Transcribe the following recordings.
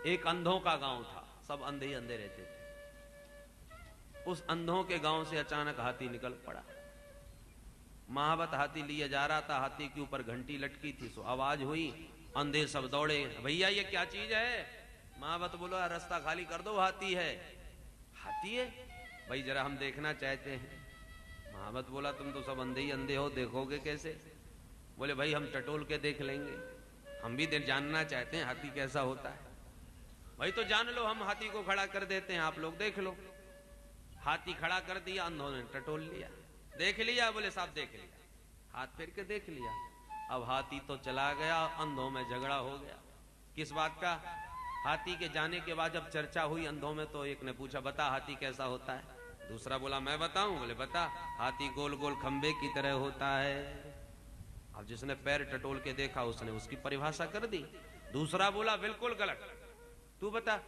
एक अंधों का गांव था, सब अंधे ही अंधे रहते थे। उस अंधों के गांव से अचानक हाथी निकल पड़ा। महावत हाथी लिए जा रहा था, हाथी के ऊपर घंटी लटकी थी, सो आवाज हुई, अंधे सब दौड़े, भैया ये क्या चीज है? महावत बोला रास्ता खाली कर दो, हाथी है। हाथी है? भाई जरा हम देखना चाहते हैं। महावत बोला तुम तो सब अंधे ही अंधे हो, देखोगे कैसे? बोले भाई हम टटोल के देख लेंगे, हम भी जानना चाहते हैं हाथी कैसा होता है। भाई तो जान लो, हम हाथी को खड़ा कर देते हैं, आप लोग देख लो। हाथी खड़ा कर दिया, अंधों ने टटोल लिया। देख लिया? बोले साहब देख लिया, हाथ फेर के देख लिया। अब हाथी तो चला गया, अंधों में झगड़ा हो गया। किस बात का? हाथी के जाने के बाद जब चर्चा हुई अंधों में, तो एक ने पूछा बता हाथी कैसा होता है? दूसरा बोला मैं बताऊं? बोले बता। हाथी गोल गोल खंबे की तरह होता है। अब जिसने पैर टटोल के देखा उसने उसकी परिभाषा कर दी। दूसरा बोला बिल्कुल गलत, तू बता।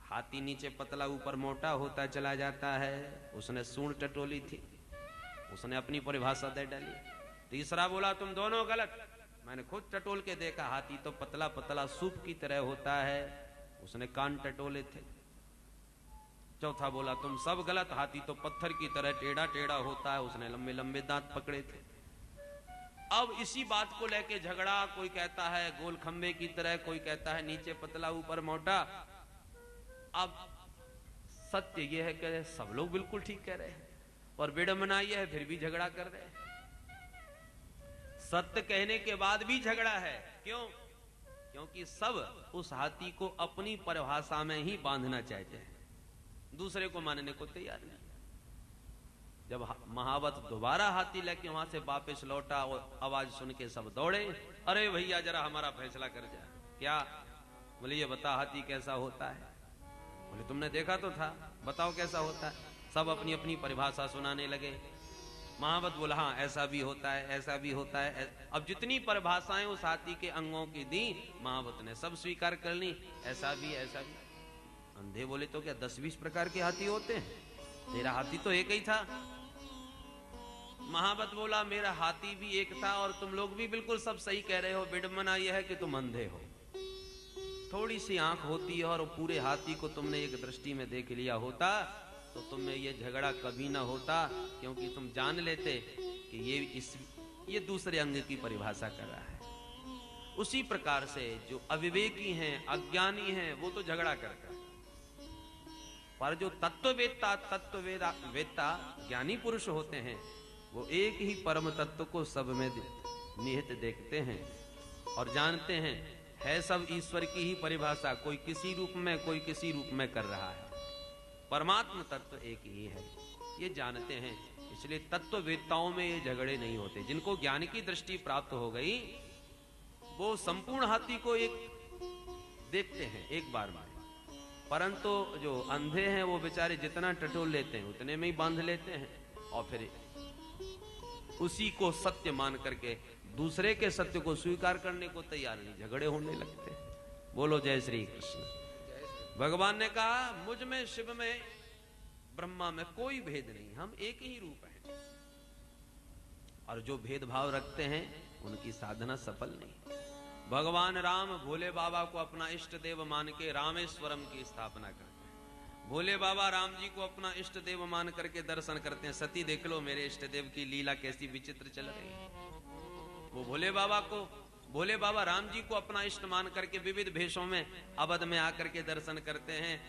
हाथी नीचे पतला ऊपर मोटा होता चला जाता है, उसने सूंड टटोली थी, उसने अपनी परिभाषा दे डाली। तीसरा बोला तुम दोनों गलत, मैंने खुद टटोल के देखा, हाथी तो पतला पतला सूप की तरह होता है, उसने कान टटोले थे। चौथा बोला तुम सब गलत, हाथी तो पत्थर की तरह टेढ़ा टेढ़ा होता है, उसने लंबे लंबे दांत पकड़े थे। अब इसी बात को लेके झगड़ा, कोई कहता है गोल खंबे की तरह, कोई कहता है नीचे पतला ऊपर मोटा। अब सत्य यह है कि सब लोग बिल्कुल ठीक कह रहे हैं, और विडंबना यह है फिर भी झगड़ा कर रहे हैं। सत्य कहने के बाद भी झगड़ा है, क्यों? क्योंकि सब उस हाथी को अपनी परिभाषा में ही बांधना चाहते हैं, दूसरे को मानने को तैयार नहीं। जब महावत दोबारा हाथी लेके वहां से वापस लौटा और आवाज सुन के सब दौड़े, अरे भैया जरा हमारा फैसला कर जा। क्या? बोले ये बता हाथी कैसा होता है? बोले तुमने देखा तो था, बताओ कैसा होता है। सब अपनी अपनी परिभाषा सुनाने लगे। महावत बोला हाँ ऐसा भी होता है, ऐसा भी होता है। अब जितनी परिभाषाएं उस हाथी के अंगों की दी, महावत ने सब स्वीकार कर ली, ऐसा भी ऐसा भी। अंधे बोले तो क्या 10-20 प्रकार के हाथी होते हैं? तेरा हाथी तो एक ही था। महावत बोला मेरा हाथी भी एक था और तुम लोग भी बिल्कुल सब सही कह रहे हो, विडंबना यह है कि तुम अंधे हो। थोड़ी सी आंख होती है और पूरे हाथी को तुमने एक दृष्टि में देख लिया होता तो तुम्हें ये झगड़ा कभी ना होता, क्योंकि तुम जान लेते कि ये दूसरे अंग की परिभाषा कर रहा है। उसी प्रकार से जो अविवेकी हैं, अज्ञानी हैं, वो तो झगड़ा करते हैं, पर जो तत्ववेत्ता ज्ञानी पुरुष होते हैं, वो एक ही परम तत्व को सब में निहित देखते हैं और जानते हैं है सब ईश्वर की ही परिभाषा, कोई किसी रूप में कोई किसी रूप में कर रहा है, परमात्मा तत्व एक ही है, ये जानते हैं। इसलिए तत्ववेत्ताओं में ये झगड़े नहीं होते। जिनको ज्ञान की दृष्टि प्राप्त हो गई वो संपूर्ण हाथी को एक देखते हैं एक बार में, परंतु जो अंधे हैं वो बेचारे जितना टटोल लेते हैं उतने में ही बांध लेते हैं और फिर उसी को सत्य मान करके दूसरे के सत्य को स्वीकार करने को तैयार नहीं, झगड़े होने लगते हैं। बोलो जय श्री कृष्ण। भगवान ने कहा मुझ में, शिव में, ब्रह्मा में कोई भेद नहीं, हम एक ही रूप हैं, और जो भेदभाव रखते हैं उनकी साधना सफल नहीं। भगवान राम भोले बाबा को अपना इष्ट देव मान के रामेश्वरम की स्थापना करते हैं। भोले बाबा राम जी को अपना इष्ट देव मान करके दर्शन करते हैं। सती देख लो मेरे इष्ट देव की लीला कैसी विचित्र चल रही है। वो भोले बाबा राम जी को अपना इष्ट मान करके विविध भेषों में अवध में आकर के दर्शन करते हैं,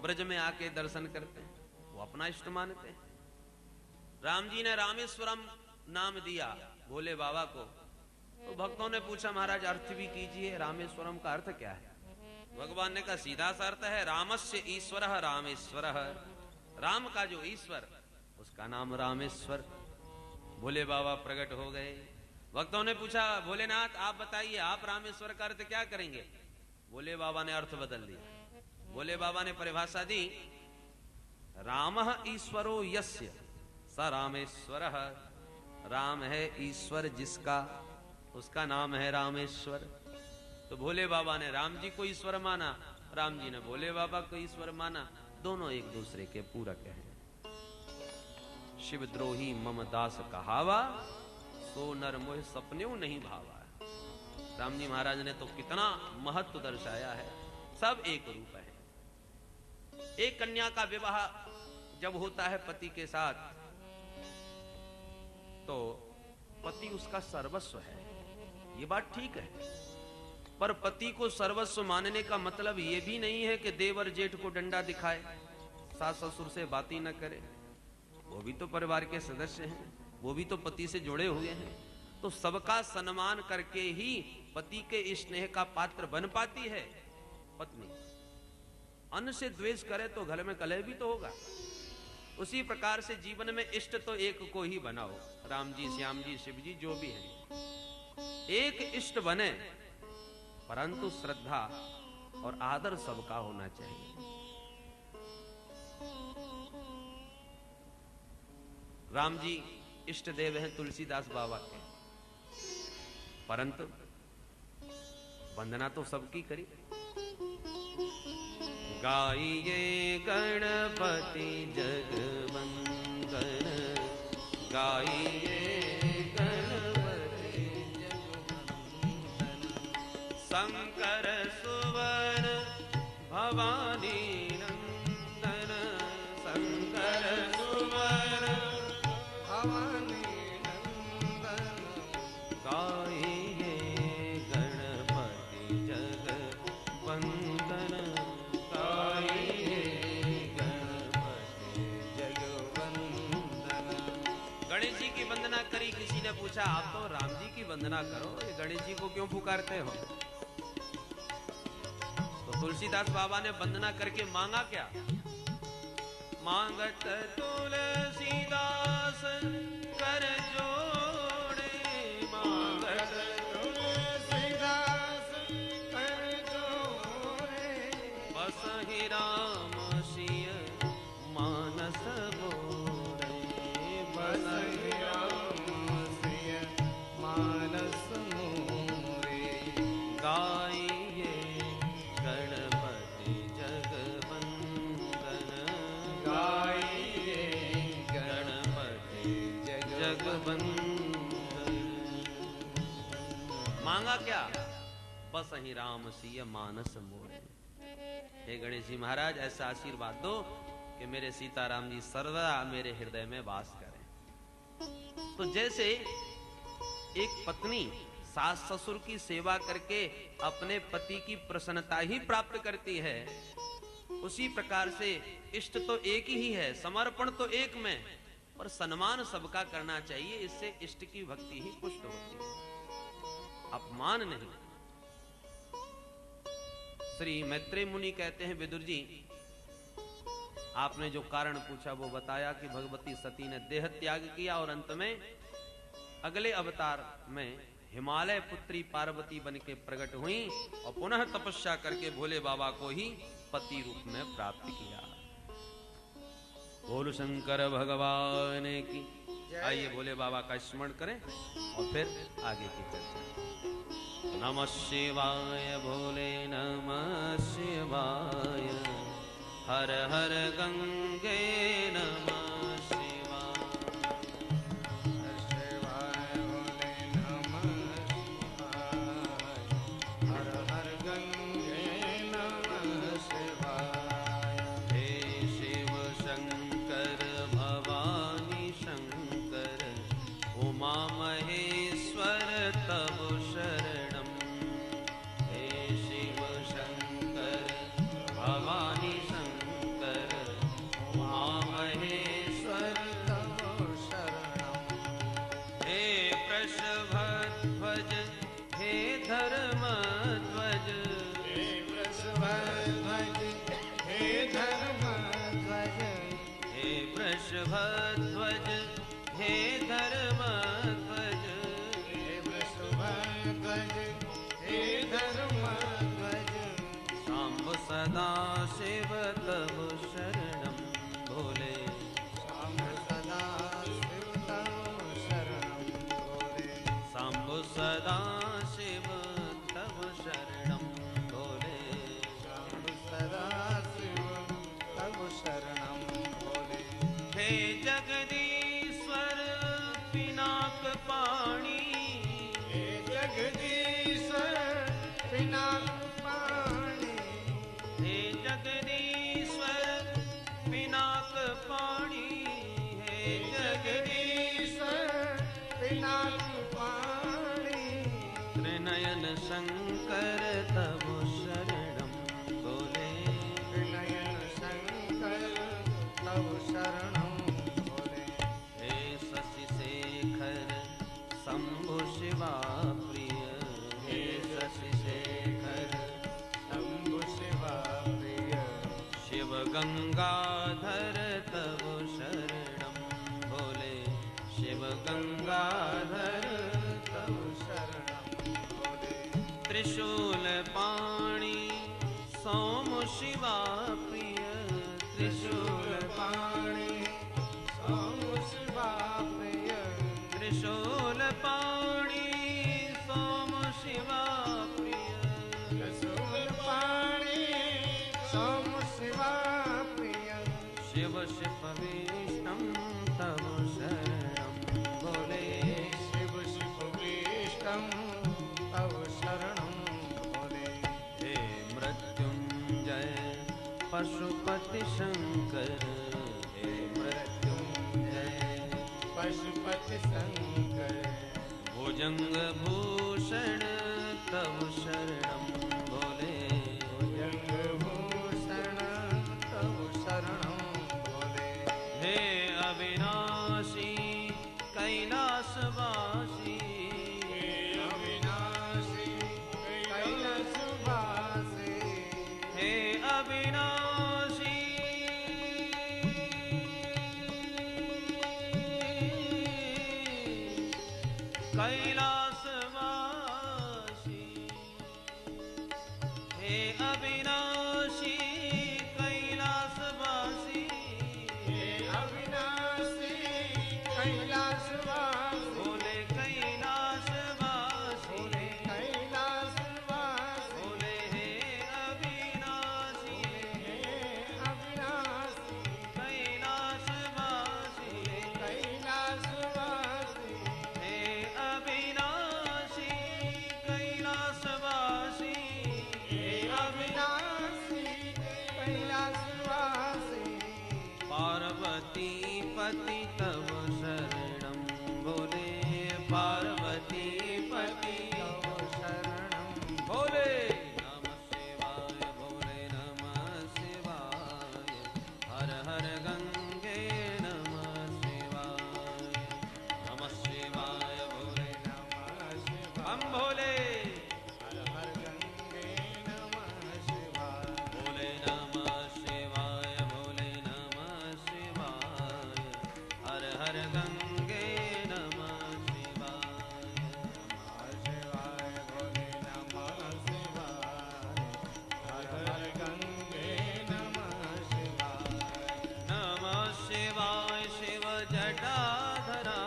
ब्रज में आके दर्शन करते हैं, वो अपना इष्ट मानते हैं। राम जी ने रामेश्वरम नाम दिया भोले बाबा को, तो भक्तों ने पूछा महाराज अर्थ भी कीजिए, रामेश्वरम का अर्थ क्या है? भगवान ने कहा सीधा सा अर्थ है रामस्य ईश्वर रामेश्वर, राम का जो ईश्वर उसका नाम रामेश्वर। भोले बाबा प्रकट हो गए। भक्तों ने पूछा भोलेनाथ आप बताइए आप रामेश्वर का अर्थ क्या करेंगे? भोले बाबा ने अर्थ बदल दिया। भोले बाबा ने परिभाषा दी रामः ईश्वरो यस्य स रामेश्वरः, राम है ईश्वर जिसका, उसका नाम है रामेश्वर। तो भोले बाबा ने राम जी को ईश्वर माना, राम जी ने भोले बाबा को ईश्वर माना, दोनों एक दूसरे के पूरक हैं। शिवद्रोही मम दास कहावा, सो नर मोह सपनेऊ नहीं भावा। राम जी महाराज ने तो कितना महत्व दर्शाया है। सब एक रूप है। एक कन्या का विवाह जब होता है पति के साथ, तो पति उसका सर्वस्व है, ये बात ठीक है। पर पति को सर्वस्व मानने का मतलब ये भी नहीं है कि देवर जेठ को डंडा दिखाए, सास ससुर से बात ही न करे। वो भी तो परिवार के सदस्य हैं, वो भी तो पति से जुड़े हुए हैं। तो सबका सम्मान करके ही पति के स्नेह का पात्र बन पाती है पत्नी। अन्न से द्वेष करे तो घर में कलह भी तो होगा। उसी प्रकार से जीवन में इष्ट तो एक को ही बनाओ, राम जी, श्याम जी, शिव जी, जो भी है एक इष्ट बने, परंतु श्रद्धा और आदर सबका होना चाहिए। राम जी इष्ट देव हैं तुलसीदास बाबा के, परंतु वंदना तो सबकी करी। गाइए गणपति जगवंदन, गाइए गणपति जगवंदन, शंकर सुवन भवानी नंदन, शंकर सुवन भवानी नंदन, गाइए गणपति जगवंदन, गाइए गणपति जगवंदन। गणेश जी की वंदना करी। किसी ने पूछा आप तो राम जी की वंदना करो, ये गणेश जी को क्यों पुकारते हो? तो तुलसीदास बाबा ने वंदना करके मांगा क्या? मांगत तुलसीदास कर जोड़े, मांगत तुलसीदास कर जोड़े, बसहि राम सिय मानस मोरे, बसहि राम सिय मानस मोरे, गाइए गणपति जगवंदन, गाइए गणपति जगवंदन। मांगा क्या? बसहि राम सिय मानस मोरे। हे गणेश जी महाराज, ऐसा आशीर्वाद दो कि मेरे सीताराम जी सर्वदा मेरे हृदय में वास करें। तो जैसे एक पत्नी सास ससुर की सेवा करके अपने पति की प्रसन्नता ही प्राप्त करती है, उसी प्रकार से इष्ट तो एक ही है, समर्पण तो एक में, पर सम्मान सबका करना चाहिए। इससे इष्ट की भक्ति ही पुष्ट होती है, अपमान नहीं। श्री मैत्रेय मुनि कहते हैं, विदुर जी आपने जो कारण पूछा वो बताया कि भगवती सती ने देह त्याग किया और अंत में अगले अवतार में हिमालय पुत्री पार्वती बन के प्रकट हुई और पुनः तपस्या करके भोले बाबा को ही पति रूप में प्राप्त किया। बोल शंकर भगवान की। आइए भोले बाबा का स्मरण करें और फिर आगे की चर्चा। नमः शिवाय भोले, नमः शिवाय, हर हर गंगे नमः शिवाय, हर शिवाय भोले नमः शिवाय, हर हर गंगे नमः शिवाय। हे शिव शंकर भवानी शंकर, उमा महेश्वर तब शरणम। हे शिव शंकर भवानी शंकर, उमा महेश्वर तब शरणम। हे वृषभध्वज, हे धर्मध्वज, हे वृषभध्वज, हे धर्मध्वज, हे वृषभध्वज, हे धर्मध्वज, हे वृषभध्वज, हे धर्मध्वज। शांब सदा शिव तब शरणम भोले, शांब सदा शिव तब शरणम भोले, शांब सदा शिव तब शरणम भोले, शांब सदा शिव तब शरणम भोले। हे जगदीश्वर पिनाक पाणी, हे जगदीश्वर पिनाक पाणी, गंगाधर तव शरणम भोले शिव गंगाधर तव शरणम भोले। त्रिशूल पाणी सोम शिवा प्रिय त्रिशूल पाणी सोम शिवा प्रिय त्रिशूल पाणी सोम शिवा प्रिय त्रिशूल पाणी सोम शिवा प्रिय शिव शिपविष्टं तव शरणं भोले शिव शिपविष्टं तव शरणं भोले। हे मृत्युंजय पशुपति शंकर हे मृत्युंजय पशुपति शंकर भुजंग भूषण तव शरणं भोले भुजंग भूषण तव शरणं भोले। हे अविनाशी कैलासवासी हे अविनाशी कैलासवासी हे अविनाशी कैलासवासी हे अविनाशी कैलासवासी हे अविनाशी कैलासवासी भोले कैलासवासी भोले कैलासवासी भोले हे अविनाशी हे अविनाशी कैलासवासी कैलासवासी हे अविनाशी कैलासवासी हे अविनाशी कैलासवासी। पार्वती पति तव शरणं भोले पार्वती पति तव शरणं भोले। नमः शिवाय भोले नमः शिवाय हर हर गंगे नमः शिवाय नमः शिवाय भोले नमः शिवाय हम भोले हर हर गंगे नमः शिवाय भोले नमः शिवाय भोले नमः शिवाय हर हर गंगे नमः शिवाय नमः शिवाय भोले नमः शिवाय हर हर गंगे नमः शिवाय नमः शिवाय शिव जटाधराय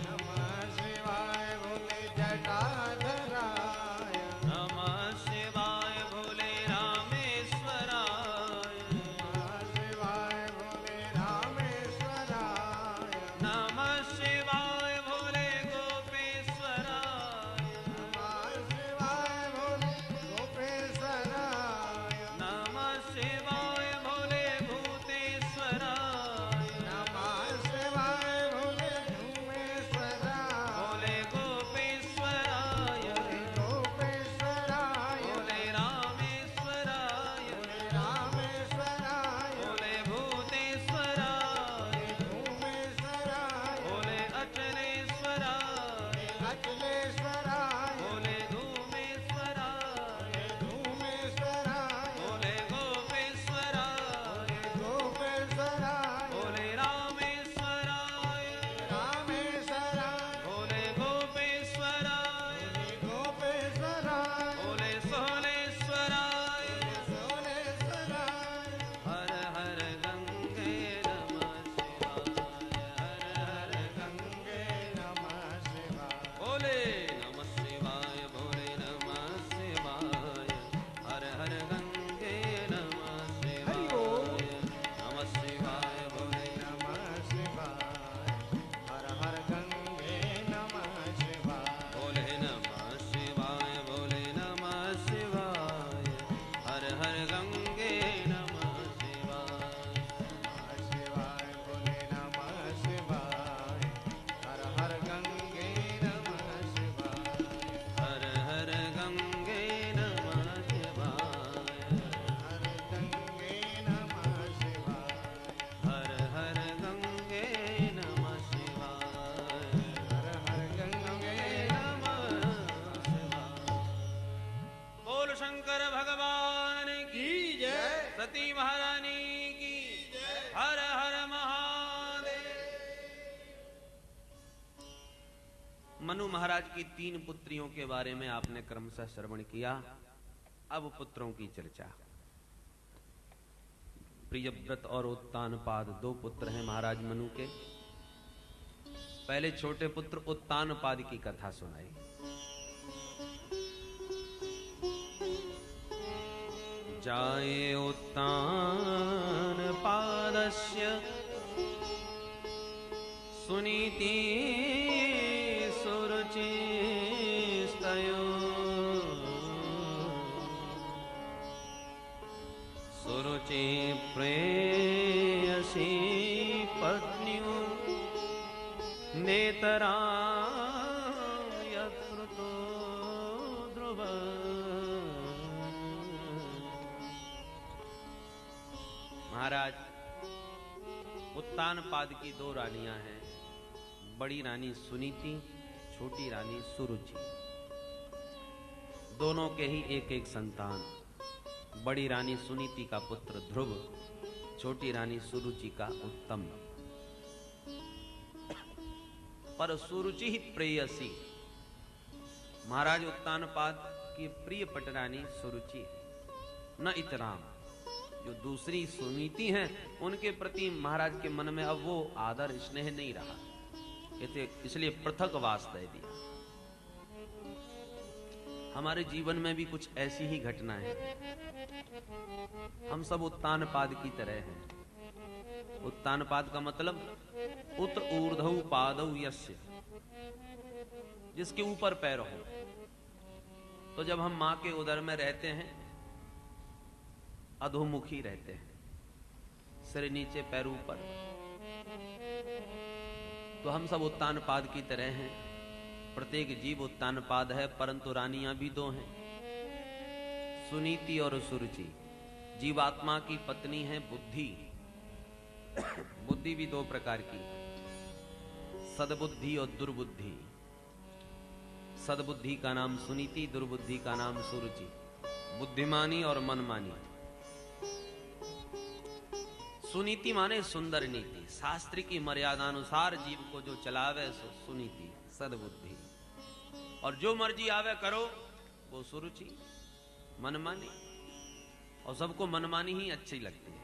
नमः शिवाय भोले जटाधराय नमः शिवाय भोले रामेश्वराय नमः शिवाय भोले रामेश्वराय नमः शिवाय भोले गोपेश्वराय नमः शिवाय भोले गोपेश्वराय नमः शिवाय भोले भूतेश्वराय नमः शिवाय भोले भूमेश्वराय भोले गोपेश्वराय गोपेश्वराय भोले रामेश्वराय रामेश्वराय भोले भूतेश्वराय भूमेश्वराय भोले अचलेश्वराय अचलेश्वराय भोले धूमेश्वराय धूमेश्वराय भोले गोपेश्वराय गोपेश्वराय भोले रामेश्वराय रामेश्वराय भोले गोपेश्वराय गोपेश्वराय भोले सोलेश्वराय सोलेश्वराय हर हर गंगे नमः शिवाय हर हर गंगे नमः शिवाय भोले नमः शिवाय भोले नमः शिवाय हर हर गंगे नमः शिवाय नमः शिवाय भोले नमः शिवाय हर हर गंगे नमः शिवाय भोले नमः शिवाय भोले नमः शिवाय हर हर गंगे नमः शिवाय नमः शिवाय भोले नमः शिवाय हर हर गंगे नमः शिवाय हर हर गंगे नमः शिवाय हर गंगे नमः शिवाय हर हर गंगे नमः शिवाय हर हर गंगे नमः शिवाय। बोल शंकर भगवान की जय सती महारानी मनु महाराज की 3 पुत्रियों के बारे में आपने क्रमशः श्रवण किया। अब पुत्रों की चर्चा। प्रियव्रत और उत्तानपाद 2 पुत्र हैं महाराज मनु के। पहले छोटे पुत्र उत्तानपाद की कथा सुनाई। जाये उत्तानपादस्य सुनीति सुरुचिस्तयो सुरुचि प्रेयसी पत्न्यु नेतरा यत्रुतो ध्रुव। महाराज उत्तानपाद की 2 रानियां हैं। बड़ी रानी सुनीति, छोटी रानी सुरुचि। दोनों के ही एक संतान। बड़ी रानी सुनीति का पुत्र ध्रुव, छोटी रानी सुरुचि का उत्तम। पर सुरुचि ही प्रेयसी। महाराज उत्तानपाद की प्रिय पटरानी सुरुचि, न इतराम। जो दूसरी सुनीति हैं उनके प्रति महाराज के मन में अब वो आदर स्नेह नहीं रहा, इसलिए पृथक वास दे दिया। हमारे जीवन में भी कुछ ऐसी ही घटना है। हम सब उत्तानपाद की तरह हैं। उत्तानपाद का मतलब उत ऊर्ध्व पादौ यस्य, जिसके ऊपर पैर हो। तो जब हम मां के उदर में रहते हैं अधोमुखी रहते हैं, सिर नीचे पैर ऊपर। तो हम सब उत्तानपाद की तरह हैं। प्रत्येक जीव उत्तानपाद है, परंतु रानियां भी 2 हैं, सुनीति और सुरुचि। जीवात्मा की पत्नी है बुद्धि। बुद्धि भी 2 प्रकार की, सद्बुद्धि और दुर्बुद्धि। सद्बुद्धि का नाम सुनीति, दुर्बुद्धि का नाम सुरुचि। बुद्धिमानी और मनमानी। सुनीति माने सुंदर नीति, शास्त्र की मर्यादानुसार जीव को जो चलावे सो सुनीति, सद्बुद्धि। और जो मर्जी आवे करो वो सुरुचि, मनमानी। और सबको मनमानी ही अच्छी लगती है।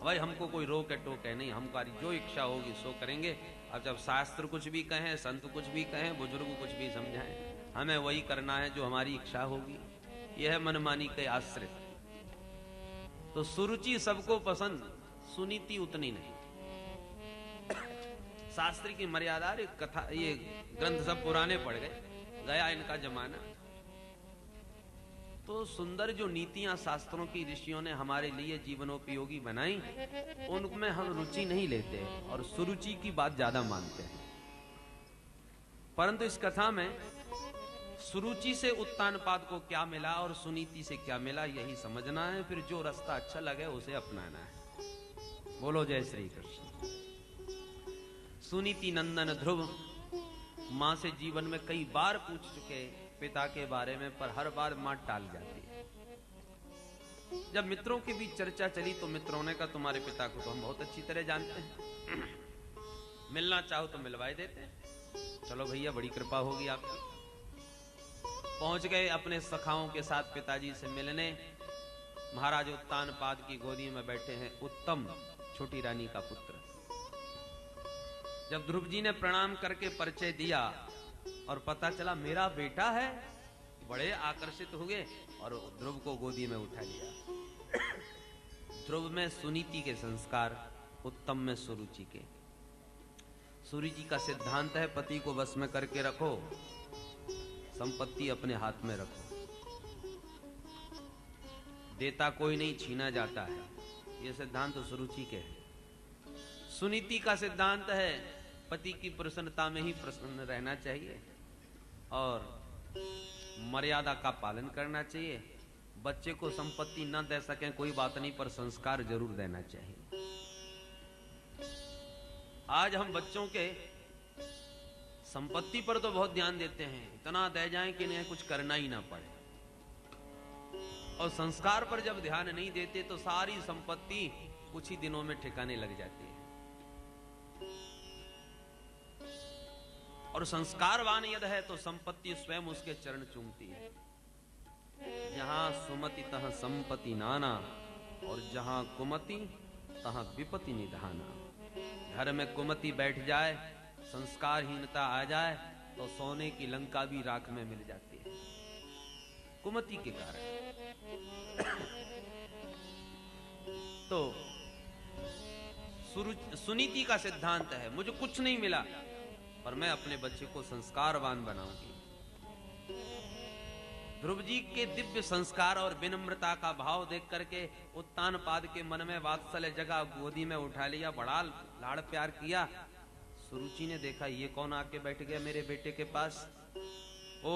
भाई हमको कोई रोके टोके नहीं, हमारी जो इच्छा होगी सो करेंगे। अब जब शास्त्र कुछ भी कहें, संत कुछ भी कहें, बुजुर्ग कुछ भी समझाएं, हमें वही करना है जो हमारी इच्छा होगी। यह है मनमानी के आश्रित। तो सुरुचि सबको पसंद, सुनीति उतनी नहीं। शास्त्र की मर्यादा, कथा, ये ग्रंथ सब पुराने पड़ गए, गया इनका जमाना। तो सुंदर जो नीतियां शास्त्रों की ऋषियों ने हमारे लिए जीवनोपयोगी बनाई, उनमें हम रुचि नहीं लेते और सुरुचि की बात ज्यादा मानते हैं। परंतु इस कथा में सुरुचि से उत्तानपाद को क्या मिला और सुनीति से क्या मिला, यही समझना है। फिर जो रास्ता अच्छा लगे उसे अपनाना है। बोलो जय श्री कृष्ण। सुनीति नंदन ध्रुव मां से जीवन में कई बार पूछ चुके पिता के बारे में, पर हर बार मां टाल जाती है। जब मित्रों के बीच चर्चा चली तो मित्रों ने कहा तुम्हारे पिता को तो हम बहुत अच्छी तरह जानते हैं, मिलना चाहो तो मिलवाए देते हैं। चलो भैया, बड़ी कृपा होगी आपकी। पहुंच गए अपने सखाओं के साथ पिताजी से मिलने। महाराज उत्तानपाद की गोदी में बैठे हैं उत्तम, छोटी रानी का पुत्र। जब ध्रुव जी ने प्रणाम करके परिचय दिया और पता चला मेरा बेटा है, बड़े आकर्षित हुए और ध्रुव को गोदी में उठा लिया। ध्रुव में सुनीति के संस्कार, उत्तम में सुरुचि के। सुरुचि का सिद्धांत है पति को वश में करके रखो, संपत्ति अपने हाथ में रखो। देता कोई नहीं, छीना जाता है। यह सिद्धांत सुरुचि के है। सुनीति का सिद्धांत है पति की प्रसन्नता में ही प्रसन्न रहना चाहिए और मर्यादा का पालन करना चाहिए। बच्चे को संपत्ति न दे सके कोई बात नहीं, पर संस्कार जरूर देना चाहिए। आज हम बच्चों के संपत्ति पर तो बहुत ध्यान देते हैं, इतना दे जाएं कि इन्हें कुछ करना ही ना पड़े। और संस्कार पर जब ध्यान नहीं देते तो सारी संपत्ति कुछ ही दिनों में ठिकाने लग जाती है। और संस्कारवान यदि है तो संपत्ति स्वयं उसके चरण चूमती है। जहां सुमति तहां संपत्ति नाना, और जहां कुमति तहां विपत्ति निधाना। घर में कुमति बैठ जाए, संस्कारहीनता आ जाए, तो सोने की लंका भी राख में मिल जाती है, कुमति के कारण। तो सुनीति का सिद्धांत है, मुझे कुछ नहीं मिला पर मैं अपने बच्चे को संस्कारवान बनाऊंगी। ध्रुव जी के दिव्य संस्कार और विनम्रता का भाव देख करके उत्तानपाद के मन में वात्सल्य जगा, गोदी में उठा लिया, बड़ा लाड़ प्यार किया। सुरुचि ने देखा ये कौन आके बैठ गया मेरे बेटे के पास, ओ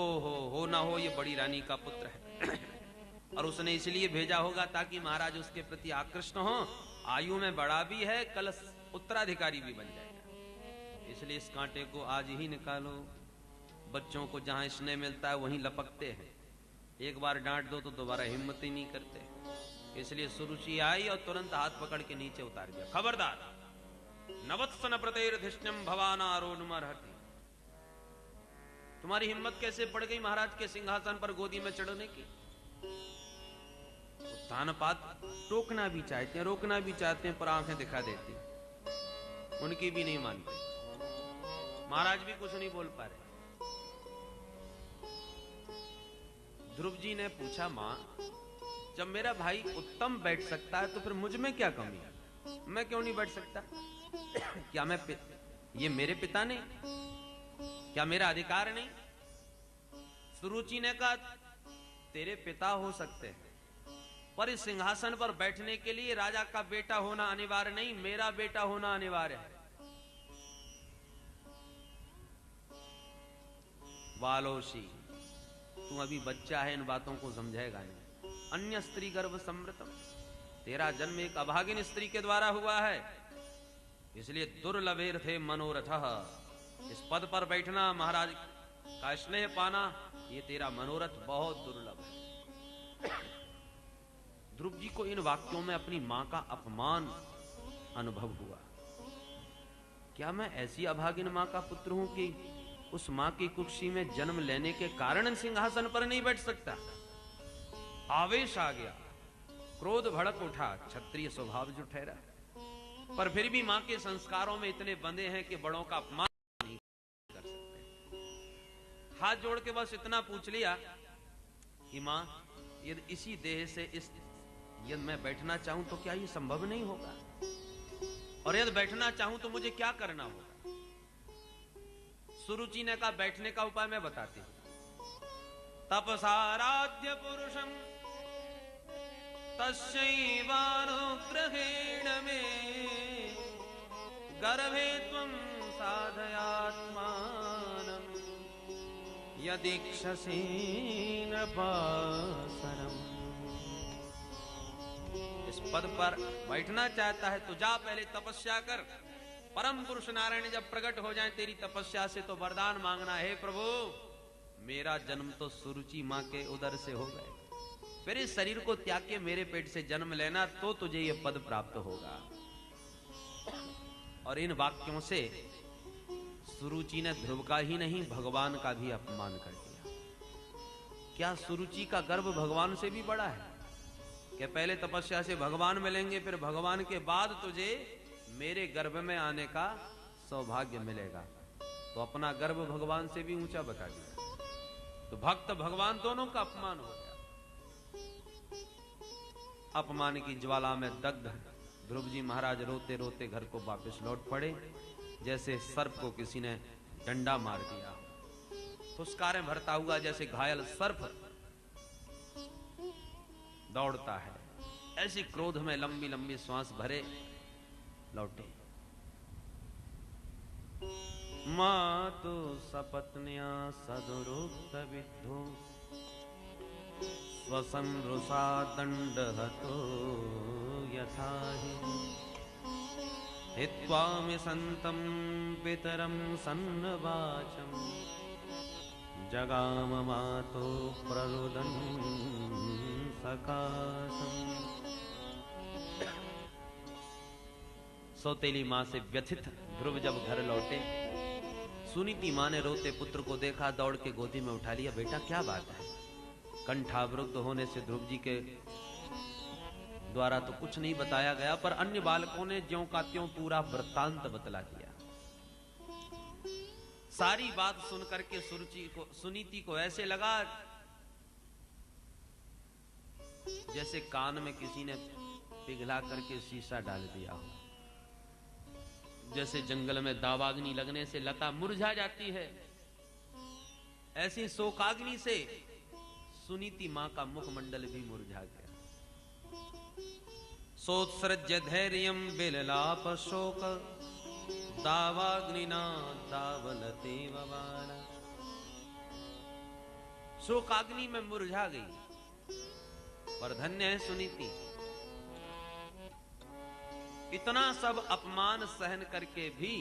हो ना हो ये बड़ी रानी का पुत्र है। और उसने इसलिए भेजा होगा ताकि महाराज उसके प्रति आकृष्ट हो, आयु में बड़ा भी है, कल उत्तराधिकारी भी बन जाएगा, इसलिए इस कांटे को आज ही निकालो। बच्चों को जहां स्नेह मिलता है वहीं लपकते हैं, एक बार डांट दो तो दोबारा हिम्मत ही नहीं करते। इसलिए सुरुचि आई और तुरंत हाथ पकड़ के नीचे उतार दिया, खबरदार, नवत्सन प्रतेर्धिष्ण्यम भवानारोनुमर्हति। तुम्हारी हिम्मत कैसे पड़ गई महाराज के सिंहासन पर गोदी में चढ़ने की। उत्तानपाद टोकना भी चाहते हैं, रोकना भी चाहते हैं, पर आंखें दिखा देती, उनकी भी नहीं मानते। महाराज भी कुछ नहीं बोल पा रहे। ध्रुव जी ने पूछा, मां जब मेरा भाई उत्तम बैठ सकता है तो फिर मुझ में क्या कमी है, मैं क्यों नहीं बैठ सकता? क्या मैं ये मेरे पिता ने, क्या मेरा अधिकार नहीं? सुरुचि ने कहा, तेरे पिता हो सकते हैं पर इस सिंहासन पर बैठने के लिए राजा का बेटा होना अनिवार्य नहीं, मेरा बेटा होना अनिवार्य है। वालोशी, तू अभी बच्चा है, इन बातों को समझेगा नहीं। अन्य स्त्री गर्भ समृतम, तेरा जन्म एक अभागिन स्त्री के द्वारा हुआ है, इसलिए दुर्लभेर थे मनोरथ। इस पद पर बैठना, महाराज का स्नेह पाना, ये तेरा मनोरथ बहुत दुर्लभ है। ध्रुव जी को इन वाक्यों में अपनी मां का अपमान अनुभव हुआ। क्या मैं ऐसी अभागिन मां का पुत्र हूं कि उस मां की कुक्षी में जन्म लेने के कारण सिंहासन पर नहीं बैठ सकता? आवेश आ गया, क्रोध भड़क उठा, क्षत्रिय स्वभाव जो ठहरा, पर फिर भी मां के संस्कारों में इतने बंधे हैं कि बड़ों का अपमान नहीं कर सकते। हाथ जोड़ के बस इतना पूछ लिया कि मां यदि इसी देह से यदि मैं बैठना चाहूं तो क्या ये संभव नहीं होगा, और यदि बैठना चाहूं तो मुझे क्या करना होगा? सुरुचि ने कहा, बैठने का उपाय मैं बताती हूं। तपसाराध्य पुरुषम तस्यैवानुग्रहेण मे गर्भे त्वं साधयात्मानं यदीक्षसे नृपासनम्। इस पद पर बैठना चाहता है तो जा पहले तपस्या कर। परम पुरुष नारायण जब प्रकट हो जाए तेरी तपस्या से तो वरदान मांगना है, प्रभु मेरा जन्म तो सुरुचि मां के उदर से हो गए, फिर इस शरीर को त्याग के मेरे पेट से जन्म लेना तो तुझे यह पद प्राप्त होगा। और इन वाक्यों से सुरुचि ने ध्रुव का ही नहीं भगवान का भी अपमान कर दिया। क्या सुरुचि का गर्व भगवान से भी बड़ा है कि पहले तपस्या से भगवान मिलेंगे, फिर भगवान के बाद तुझे मेरे गर्भ में आने का सौभाग्य मिलेगा? तो अपना गर्भ भगवान से भी ऊंचा बता दिया। तो भक्त भगवान दोनों का अपमान हो गया। अपमान की ज्वाला में दग्ध ध्रुव जी महाराज रोते रोते घर को वापस लौट पड़े, जैसे सर्प को किसी ने डंडा मार दिया, फुसकारें भरता हुआ जैसे घायल सर्प दौड़ता है, ऐसी क्रोध में लंबी लंबी श्वास भरे लौटे। मातु सपत्न्या सदुरुक्त विद्धो स्वसंरुषा दंडहतो यथा हित्वामि संतं पितरं सन्नवाचं जगाम मातो प्ररुदन् सकाशम्। सौतेली मां से व्यथित ध्रुव जब घर लौटे, सुनीति माँ ने रोते पुत्र को देखा, दौड़ के गोदी में उठा लिया। बेटा क्या बात है? कंठावरुद्ध होने से ध्रुव जी के द्वारा तो कुछ नहीं बताया गया, पर अन्य बालकों ने ज्यों का त्यों पूरा वृत्तांत बतला दिया। सारी बात सुनकर के सुनीति को ऐसे लगा जैसे कान में किसी ने पिघला करके शीशा डाल दिया हो, जैसे जंगल में दावाग्नि लगने से लता मुरझा जाती है, ऐसी शोकाग्नि से सुनीति मां का मुखमंडल भी मुरझा गया। सोत्सृज्य धैर्यं विललाप शोक दावाग्निना दावलते ववाला। शोकाग्नि में मुरझा गई। पर धन्य है सुनीति, इतना सब अपमान सहन करके भी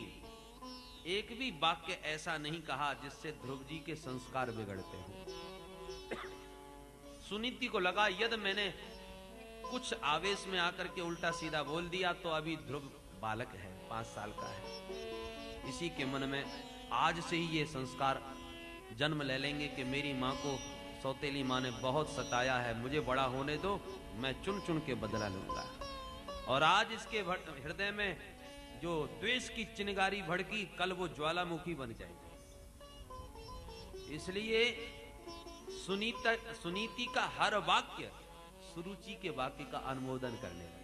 एक भी वाक्य ऐसा नहीं कहा जिससे ध्रुव जी के संस्कार बिगड़ते हैं। सुनीति को लगा यदि मैंने कुछ आवेश में आकर के उल्टा सीधा बोल दिया तो अभी ध्रुव बालक है, 5 साल का है, इसी के मन में आज से ही ये संस्कार जन्म ले लेंगे कि मेरी माँ को सौतेली माँ ने बहुत सताया है, मुझे बड़ा होने दो, मैं चुन चुन के बदला लूंगा। और आज इसके हृदय में जो द्वेष की चिंगारी भड़की, कल वो ज्वालामुखी बन जाएगी। इसलिए सुनीति का हर वाक्य सुरुचि के वाक्य का अनुमोदन करने लगा।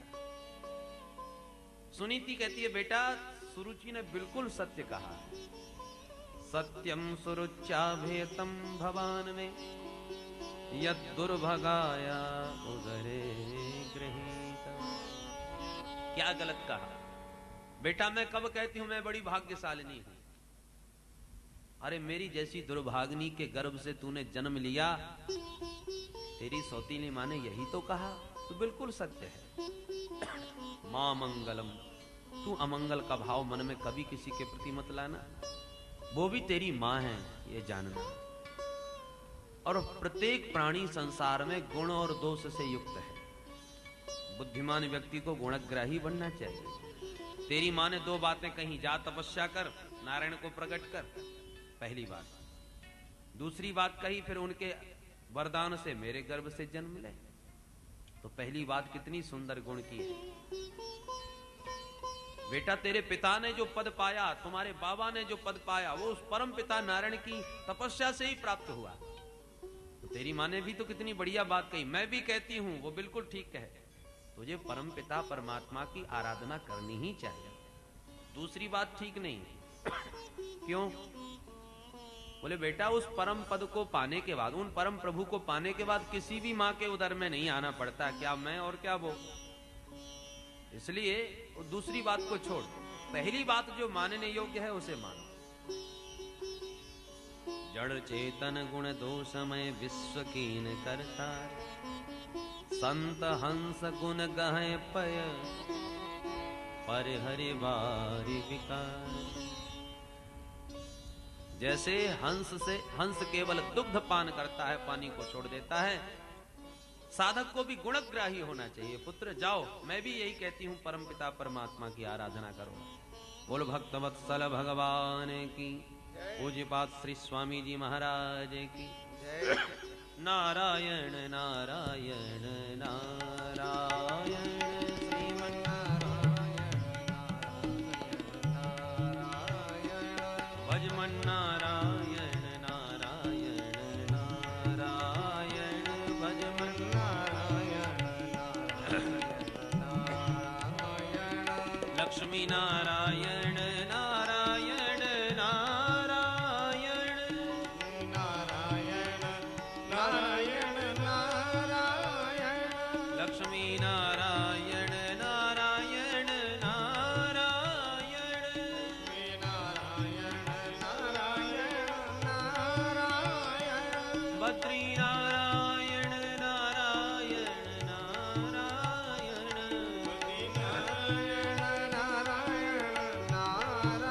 सुनीति कहती है बेटा सुरुचि ने बिल्कुल सत्य कहा है। सत्यम सुरुच्याभेतम भवान में यद दुर्भगाया उदरे गृहीत। क्या गलत कहा? बेटा मैं कब कहती हूं मैं बड़ी भाग्यशालिनी हूं? अरे मेरी जैसी दुर्भाग्नि के गर्भ से तूने जन्म लिया, तेरी सौतीली माँ ने यही तो कहा, तो बिल्कुल सत्य है। मां मंगलम, तू अमंगल का भाव मन में कभी किसी के प्रति मत लाना, वो भी तेरी मां है ये जानना। और प्रत्येक प्राणी संसार में गुण और दोष से युक्त है। बुद्धिमान व्यक्ति को गुणग्राही बनना चाहिए। तेरी मां ने 2 बातें कही, जा तपस्या कर, नारायण को प्रकट कर, पहली बात। दूसरी बात कही फिर उनके वरदान से मेरे गर्भ से जन्म ले। तो पहली बात कितनी सुंदर गुण की है। बेटा तेरे पिता ने जो पद पाया, तुम्हारे बाबा ने जो पद पाया, वो उस परम पिता नारायण की तपस्या से ही प्राप्त हुआ। तो तेरी माँ ने भी तो कितनी बढ़िया बात कही। मैं भी कहती हूं वो बिल्कुल ठीक है, तुझे परम पिता परमात्मा की आराधना करनी ही चाहिए। दूसरी बात ठीक नहीं। क्यों? बोले बेटा उस परम पद को पाने के बाद, उन परम प्रभु को पाने के बाद किसी भी माँ के उदर में नहीं आना पड़ता, क्या मैं और क्या वो। इसलिए दूसरी बात को छोड़, पहली बात जो मानने योग्य है उसे मानो। जड़ चेतन गुण दोषमय विश्व कीन करता, संत हंस गुण गहे पय पर हरि बारी विकार। जैसे हंस केवल दुग्ध पान करता है, पानी को छोड़ देता है, साधक को भी गुणग्राही होना चाहिए। पुत्र जाओ, मैं भी यही कहती हूं, परमपिता परमात्मा की आराधना करो। बोल भक्तवत्सल भगवान की, पूज्यपाद श्री स्वामी जी महाराज की। नारायण नारायण नारायण भजमन नारायण नारायण नारायण भजमन नारायण नारायण लक्ष्मी नारायण नारायण नारायण नारायण नारायण नारायण लक्ष्मी नारायण नारायण बद्री नारायण नारायण नारायण नारायण नारायण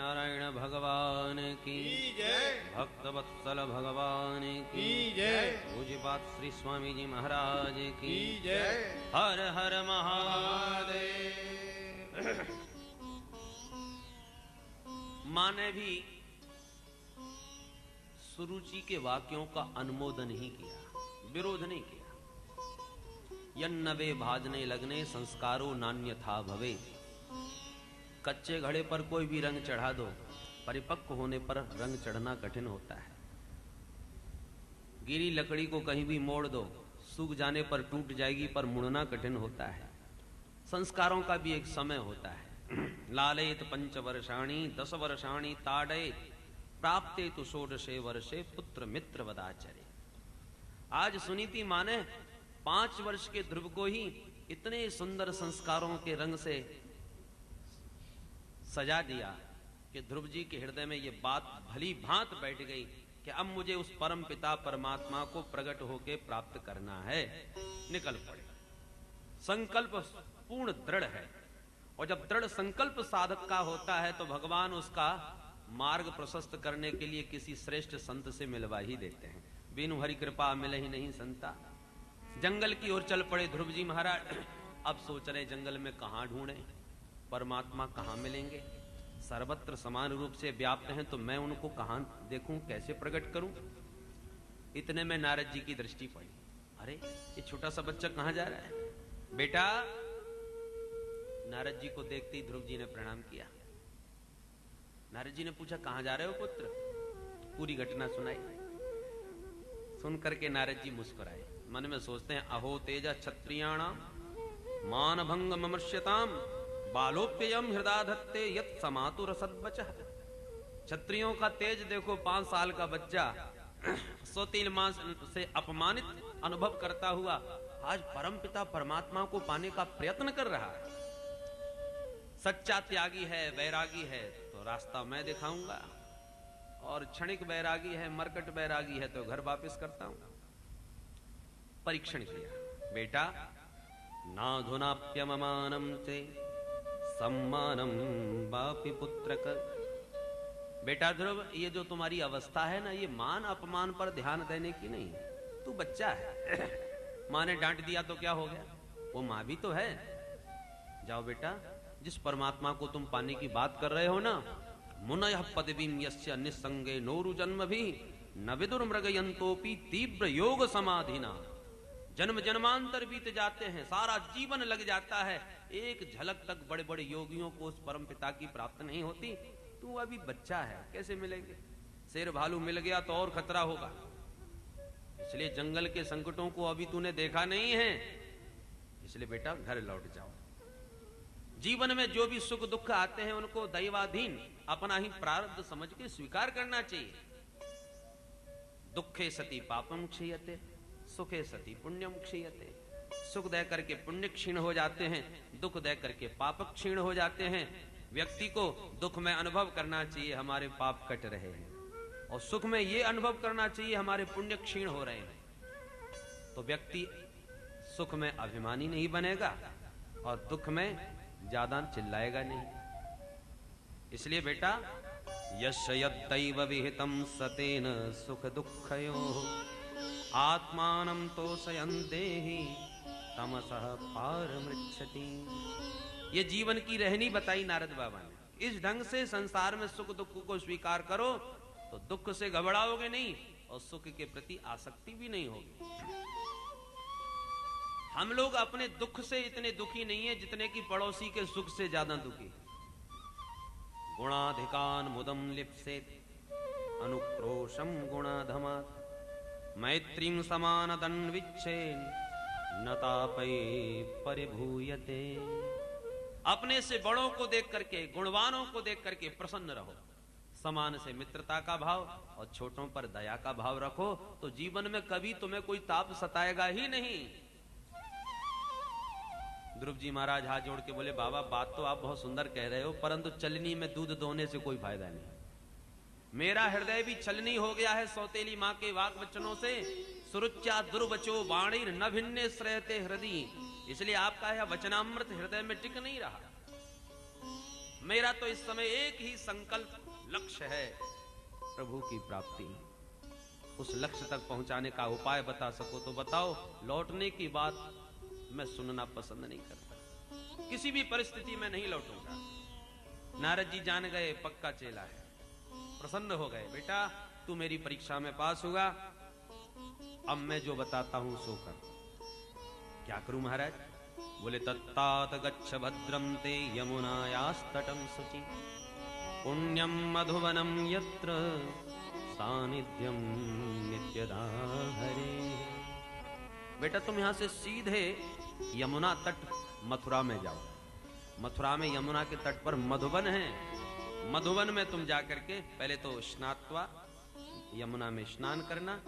नारायण भगवान की जय, भक्तवत्सल भगवान की जय, पूज्यपाद श्री स्वामी जी महाराज की जय। हर हर महादेव। माँ ने भी सुरुचि के वाक्यों का अनुमोदन ही किया, विरोध नहीं किया। यन्नवे भाजने लगने संस्कारो नान्यथा भवे। कच्चे घड़े पर कोई भी रंग चढ़ा दो, परिपक्व होने पर रंग चढ़ना कठिन होता है। गिरी लकड़ी को कहीं भी मोड़ दो, सूख जाने पर टूट जाएगी, पर मुड़ना कठिन होता है। संस्कारों का भी एक समय होता है। लालेत 5 वर्षाणि 10 वर्षाणि ताड़ेत प्राप्ते तु षोडशे वर्षे पुत्र मित्र वदाचरे। आज सुनीति माँ ने 5 वर्ष के ध्रुव को ही इतने सुंदर संस्कारों के रंग से सजा दिया कि ध्रुव जी के हृदय में ये बात भली भांत बैठ गई कि अब मुझे उस परम पिता परमात्मा को प्रकट होकर प्राप्त करना है। निकल पड़े। संकल्प पूर्ण दृढ़ है, और जब दृढ़ संकल्प साधक का होता है तो भगवान उसका मार्ग प्रशस्त करने के लिए किसी श्रेष्ठ संत से मिलवा ही देते हैं। बिनु हरि कृपा मिले ही नहीं संता। जंगल की ओर चल पड़े ध्रुव जी महाराज। अब सोच रहे जंगल में कहां ढूंढे, परमात्मा कहां मिलेंगे। सर्वत्र समान रूप से व्याप्त हैं, तो मैं उनको कहां देखूं, कैसे प्रकट करूं। इतने में नारद जी की दृष्टि पड़ी। अरे ये छोटा सा बच्चा कहां जा रहा है? बेटा। नारद जी को देखते ही ध्रुव जी ने प्रणाम किया। नारद जी ने पूछा कहां जा रहे हो पुत्र? पूरी घटना सुनाई। सुन करके नारद जी मुस्कुराए। मन में सोचते हैं अहो तेजा क्षत्रियाणाम मान भंग ममर्ष्यताम बालोप्ययम हृदय धत्ते यत समातु रसद्वचः। क्षत्रियों का तेज देखो, 5 साल का बच्चा सौतीन मास से अपमानित अनुभव करता हुआ आज परमपिता परमात्मा को पाने का प्रयत्न कर रहा है। सच्चा त्यागी है, वैरागी है तो रास्ता मैं दिखाऊंगा, और क्षणिक वैरागी है, मरकट वैरागी है तो घर वापस करता हूं। परीक्षण किया। बेटा नाधुनाप्यममानं ते सम्मानं वापि पुत्रक। बेटा ध्रुव, ये जो तुम्हारी अवस्था है ना, ये मान अपमान पर ध्यान देने की नहीं। तू बच्चा है। मां ने डांट दिया तो क्या हो गया, वो मां भी तो है। जाओ बेटा, जिस परमात्मा को तुम पाने की बात कर रहे हो ना, मुनयः पदवीं यस्य निस्संगे नोरु जन्म भी न विदुर मृगयंतोपि तीव्र योग समाधिना। जन्म जन्मांतर बीत जाते हैं, सारा जीवन लग जाता है, एक झलक तक बड़े बड़े योगियों को उस परम पिता की प्राप्त नहीं होती। तू अभी बच्चा है, कैसे मिलेंगे? शेर भालू मिल गया तो और खतरा होगा। इसलिए जंगल के संकटों को अभी तूने देखा नहीं है, इसलिए बेटा घर लौट जाओ। जीवन में जो भी सुख दुख आते हैं उनको दैवाधीन अपना ही प्रारब्ध समझ के स्वीकार करना चाहिए। दुखे सती पापम क्षीयते सुखे सती पुण्यम क्षीयते। सुख दे करके पुण्य क्षीण हो जाते हैं, दुख दे करके पाप क्षीण हो जाते हैं। व्यक्ति को दुख में अनुभव करना चाहिए हमारे पाप कट रहे हैं, और सुख में ये अनुभव करना चाहिए हमारे पुण्य क्षीण हो रहे हैं। तो व्यक्ति सुख में अभिमानी नहीं बनेगा और दुख में ज्यादा चिल्लाएगा नहीं। इसलिए बेटा यस्य यद्दैव विहितं सतेन सुख दुःखयोः आत्मानं तोषयन् देहि तमसः पारमृच्छति। ये जीवन की रहनी बताई नारद बाबा ने। इस ढंग से संसार में सुख दुख को स्वीकार करो तो दुख से घबराओगे नहीं और सुख के प्रति आसक्ति भी नहीं होगी। हम लोग अपने दुख से इतने दुखी नहीं है जितने कि पड़ोसी के सुख से ज्यादा दुखी। गुणाधिकान मुदम लिप्सेत अनुक्रोशम गुणाधमात् मैत्रीं समान दन्विच्छेन नतापै परिभूयते। अपने से बड़ों को देख करके, गुणवानों को देख करके प्रसन्न रहो। समान से मित्रता का भाव और छोटों पर दया का भाव रखो, तो जीवन में कभी तुम्हें कोई ताप सताएगा ही नहीं। ध्रुव जी महाराज हाथ जोड़ के बोले, बाबा बात तो आप बहुत सुंदर कह रहे हो, परंतु चलनी में दूध दोहने से कोई फायदा नहीं। मेरा हृदय भी छलनी हो गया है सौतेली माँ के वाक वचनों से। सुरुच्चा दुर्वचो वाणीर न भिन्ने श्रयते हृदय। इसलिए आपका यह वचनामृत हृदय में टिक नहीं रहा। मेरा तो इस समय एक ही संकल्प लक्ष्य है, प्रभु की प्राप्ति। उस लक्ष्य तक पहुंचाने का उपाय बता सको तो बताओ। लौटने की बात मैं सुनना पसंद नहीं करता, किसी भी परिस्थिति में नहीं लौटूंगा। नारद जी जान गए पक्का चेला है, प्रसन्न हो गए। बेटा तू मेरी परीक्षा में पास हुआ, अब मैं जो बताता हूं सो कर। क्या करूं महाराज? बोले तत्तात गच्छ भद्रम ते यमुनायास्तटं शुचि पुण्यम मधुवनम यत्र सानिध्यम नित्यदा हरे। बेटा तुम यहां से सीधे यमुना तट मथुरा में जाओ। मथुरा में यमुना के तट पर मधुवन है। मधुवन में तुम जाकर के पहले तो स्नात्वा यमुना में स्नान करना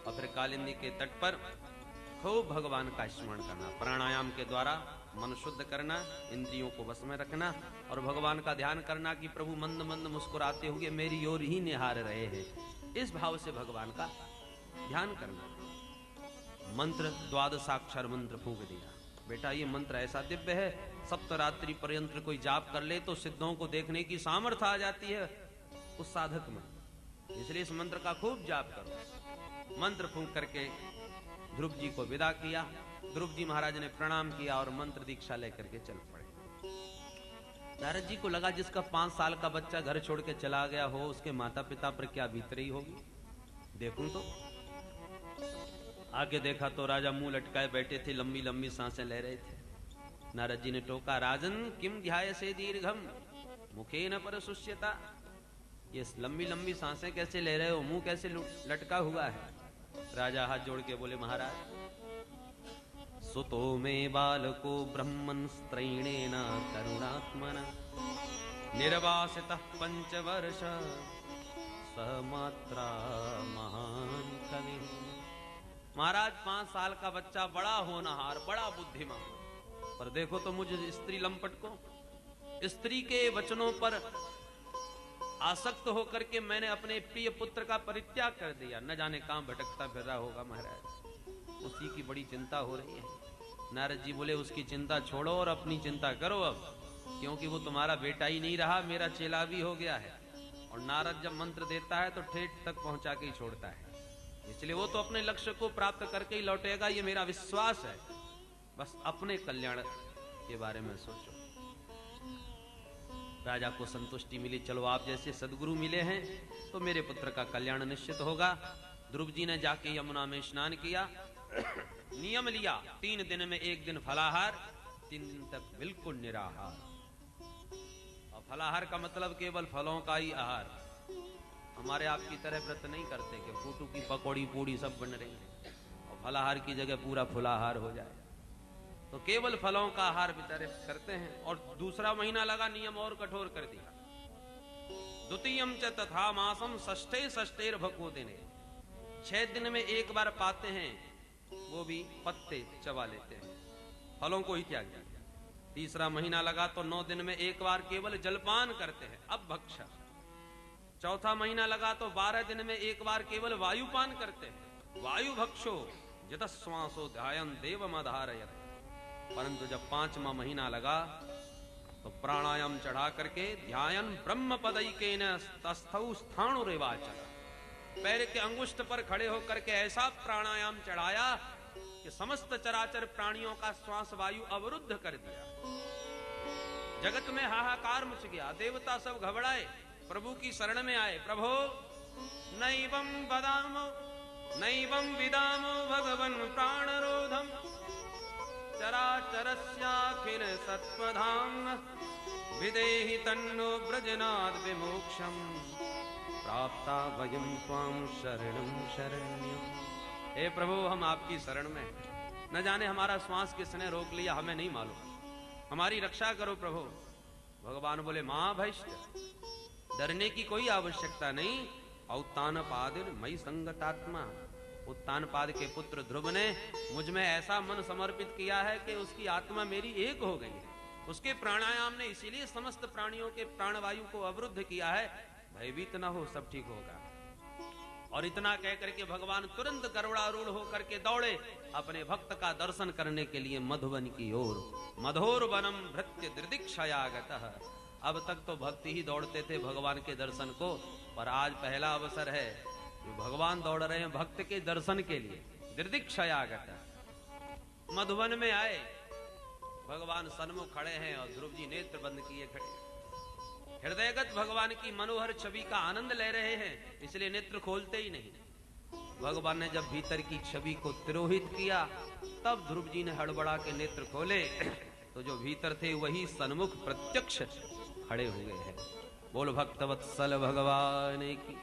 और फिर कालिंदी के तट पर खूब भगवान का स्मरण करना, प्राणायाम के द्वारा मन शुद्ध करना, इंद्रियों को वश में रखना और भगवान का ध्यान करना कि प्रभु मंद मंद मुस्कुराते हुए मेरी ओर ही निहार रहे हैं। इस भाव से भगवान का ध्यान करना। मंत्र 12 मंत्र फूंक दिया। बेटा ये मंत्र ऐसा दिव्य है, सप्तरात्रि पर्यंत कोई जाप कर ले तो सिद्धों को देखने की सामर्थ्य आ जाती है उस साधक में, इसलिए इस मंत्र का खूब जाप करो। मंत्र फूंक करके ध्रुव जी को विदा किया। ध्रुव जी महाराज ने प्रणाम किया और मंत्र दीक्षा लेकर के चल पड़े। नारद जी को लगा जिसका 5 साल का बच्चा घर छोड़ के चला गया हो, उसके माता पिता पर क्या बीत रही होगी। देखूं तो आगे देखा तो राजा मुंह लटकाए बैठे थे, लंबी लंबी सांसें ले रहे थे। नारद जी ने टोका, राजन किम ध्यायसे दीर्घम मुखेन परशुष्यता। ये लंबी लंबी सांसें कैसे ले रहे हो, मुंह कैसे लटका हुआ है। राजा हाथ जोड़ के बोले, महाराज सुतो में बालको ब्रह्मन् स्त्रैणेन करुणात्मना निर्वासितः 5 वर्ष समात्रा महान कवि। महाराज 5 साल का बच्चा बड़ा होनहार, बड़ा बुद्धिमान, पर देखो तो मुझ स्त्री लंपट को, स्त्री के वचनों पर आसक्त होकर के मैंने अपने प्रिय पुत्र का परित्याग कर दिया। न जाने कहां भटकता फिर रहा होगा महाराज, उसी की बड़ी चिंता हो रही है। नारद जी बोले, उसकी चिंता छोड़ो और अपनी चिंता करो अब, क्योंकि वो तुम्हारा बेटा ही नहीं रहा, मेरा चेला भी हो गया है। और नारद जब मंत्र देता है तो ठेठ तक पहुंचा के ही छोड़ता है, इसलिए वो तो अपने लक्ष्य को प्राप्त करके ही लौटेगा, ये मेरा विश्वास है। बस अपने कल्याण के बारे में सोचो। राजा को संतुष्टि मिली, चलो आप जैसे सदगुरु मिले हैं तो मेरे पुत्र का कल्याण निश्चित होगा। ध्रुव जी ने जाके यमुना में स्नान किया, नियम लिया 3 दिन में 1 दिन फलाहार, 3 दिन तक बिल्कुल निराहार। और फलाहार का मतलब केवल फलों का ही आहार। हमारे आपकी तरह व्रत नहीं करते कि फूटू की पकौड़ी पूड़ी सब बन रही है और फलाहार की जगह पूरा फुलाहार हो जाए, तो केवल फलों का आहार बेचारे करते हैं। और दूसरा महीना लगा, नियम और कठोर कर दिया। द्वितीयम च तथा मासम षष्ठे षष्ठेर भको देने, 6 दिन में 1 बार पाते हैं, वो भी पत्ते चबा लेते हैं, फलों को ही त्याग दिया। तीसरा महीना लगा तो 9 दिन में 1 बार केवल जलपान करते हैं, अब भक्षा। चौथा महीना लगा तो 12 दिन में 1 बार केवल वायुपान करते हैं, वायु भक्षो यतश्वासो ध्यायन् देवमधारयत्। परंतु जब 5वां महीना लगा तो प्राणायाम चढ़ा करके ध्यायन् ब्रह्म पदैकेन तस्थौ स्थाणुरेवाचल, पैर के अंगुष्ठ पर खड़े होकर के ऐसा प्राणायाम चढ़ाया कि समस्त चराचर प्राणियों का श्वास वायु अवरुद्ध कर दिया। जगत में हाहाकार मच गया, देवता सब घबराए, प्रभु की शरण में आए। प्रभो नैवं वदामो नैवं विदामो भगवन् प्राणरोधम चराचरस्याखिल सत्वधाम विदेहि तन्नो ब्रजनाद विमोक्षम प्राप्ता वयं त्वां शरणं शरण्यम्। हे प्रभु हम आपकी शरण में, न जाने हमारा श्वास किसने रोक लिया, हमें नहीं मालूम, हमारी रक्षा करो प्रभु। भगवान बोले, महाभैष्ट डरने की कोई आवश्यकता नहीं। औत्तानपादिन मयि संगतात्मा, उत्तानपाद के पुत्र ध्रुव ने मुझ में ऐसा मन समर्पित किया है कि उसकी आत्मा मेरी एक हो गई है। उसके प्राणायाम ने इसीलिए समस्त प्राणियों के प्राणवायु को अवरुद्ध किया है। भयभीत न हो, सब ठीक होगा। और इतना कह करके भगवान तुरंत गरुड़ारूढ़ होकर के दौड़े अपने भक्त का दर्शन करने के लिए मधुवन की ओर। मधोर वनम भृत्य दिदीक्षयागतः अब तक तो भक्ति ही दौड़ते थे भगवान के दर्शन को, पर आज पहला अवसर है कि भगवान दौड़ रहे हैं भक्त के दर्शन के लिए। दिर्दिक्षयागत मधुवन में आए, भगवान सन्मुख खड़े हैं और ध्रुव जी नेत्र बंद किए खड़े, हृदयगत भगवान की मनोहर छवि का आनंद ले रहे हैं, इसलिए नेत्र खोलते ही नहीं। भगवान ने जब भीतर की छवि को तिरोहित किया, तब ध्रुव जी ने हड़बड़ा के नेत्र खोले, तो जो भीतर थे वही सन्मुख प्रत्यक्ष खड़े हुए हैं। बोल भक्तवत्सल भगवान की।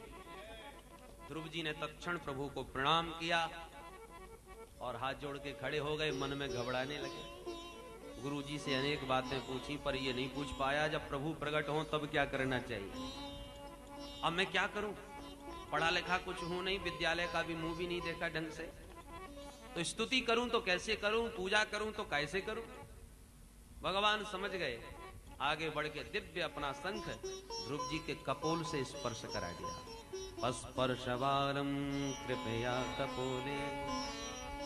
ध्रुव जी ने तत्क्षण प्रभु को प्रणाम किया और हाथ जोड़ के खड़े हो गए, मन में घबराने लगे। गुरु जी से अनेक बातें पूछी, पर ये नहीं पूछ पाया जब प्रभु प्रकट हो तब क्या करना चाहिए। अब मैं क्या करूं, पढ़ा लिखा कुछ हूं नहीं, विद्यालय का भी मुंह भी नहीं देखा ढंग से, तो स्तुति करूं तो कैसे करूं, पूजा करूं तो कैसे करूं। भगवान समझ गए, आगे बढ़ के दिव्य अपना शंख ध्रुव जी के कपोल से स्पर्श करा दिया। स्पर्शवारम कृपया कपोले।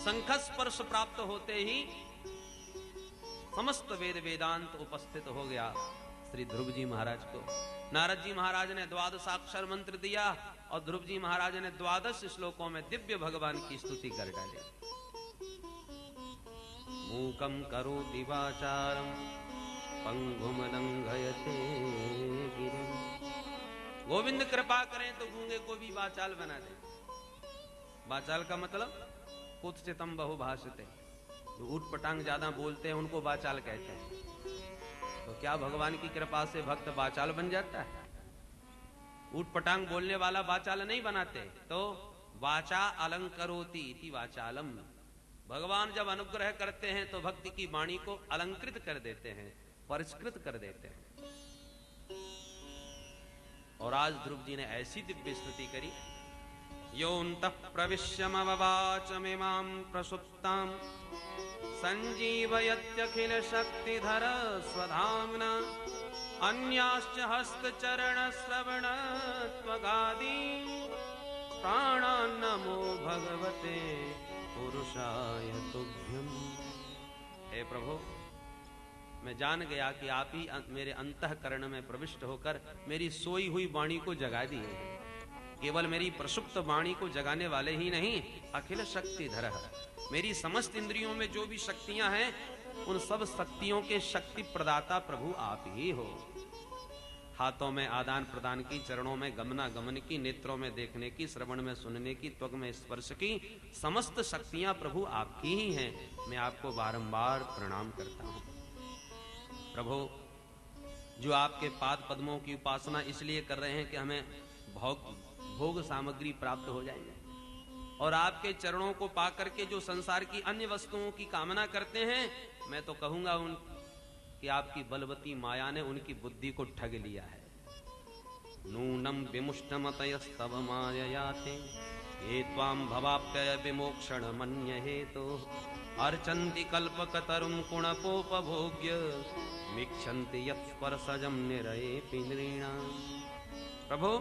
शंख स्पर्श प्राप्त होते ही समस्त वेद वेदांत उपस्थित हो गया श्री ध्रुव जी महाराज को। नारद जी महाराज ने 12 अक्षर मंत्र दिया और ध्रुव जी महाराज ने 12 श्लोकों में दिव्य भगवान की स्तुति कर डाली। मूकम करोति वाचारम पंगुम लंघयते गिरिम। गोविंद कृपा करें तो गूंगे को भी वाचाल बना दे। वाचाल का मतलब कुत्सितम बहुभाषिते, जो ऊट पटांग ज्यादा बोलते हैं उनको वाचाल कहते हैं। तो क्या भगवान की कृपा से भक्त वाचाल बन जाता है? ऊट पटांग बोलने वाला वाचाल नहीं बनाते। तो वाचा अलंकरोति इति वाचालम। भगवान जब अनुग्रह करते हैं तो भक्ति की वाणी को अलंकृत कर देते हैं, परिष्कृत कर देते हैं। और आज ध्रुव जी ने ऐसी दिव्य स्तुति करी। योऽन्तः प्रविश्यमववाचमिमां प्रसुप्तां संजीवयत्यखिल शक्तिधर स्वधाम्ना अन्याश्च हस्तचरण श्रवण त्वगादि प्राणान्नमो भगवते पुरुषाय तुभ्यम्। हे प्रभु, मैं जान गया कि आप ही मेरे अंतःकरण में प्रविष्ट होकर मेरी सोई हुई वाणी को जगा दिए हैं। केवल मेरी प्रसुप्त वाणी को जगाने वाले ही नहीं, अखिल शक्तिधर, मेरी समस्त इंद्रियों में जो भी शक्तियां हैं उन सब शक्तियों के शक्ति प्रदाता प्रभु आप ही हो। हाथों में आदान प्रदान की, चरणों में गमना गमन की, नेत्रों में देखने की, श्रवण में सुनने की, त्वग में स्पर्श की, समस्त शक्तियां प्रभु आपकी ही हैं। मैं आपको बारंबार प्रणाम करता हूं। प्रभु, जो आपके पाद पद्मों की उपासना इसलिए कर रहे हैं कि हमें भोग सामग्री प्राप्त हो जाएंगे, और आपके चरणों को पाकर के जो संसार की अन्य वस्तुओं की कामना करते हैं, मैं तो कहूंगा कि आपकी बलवती माया ने उनकी बुद्धि को ठग लिया है। नूनम विमुष्टमतयस्तव माययाते ये त्वां भवाप्यय विमोक्षण मन्य हेतु अर्चन्ति कल्पकतरुं कुणपोपभोग्य मिक्षन्ति यत्स्पर्शजं निरयेऽपि नृणाम्। प्रभु,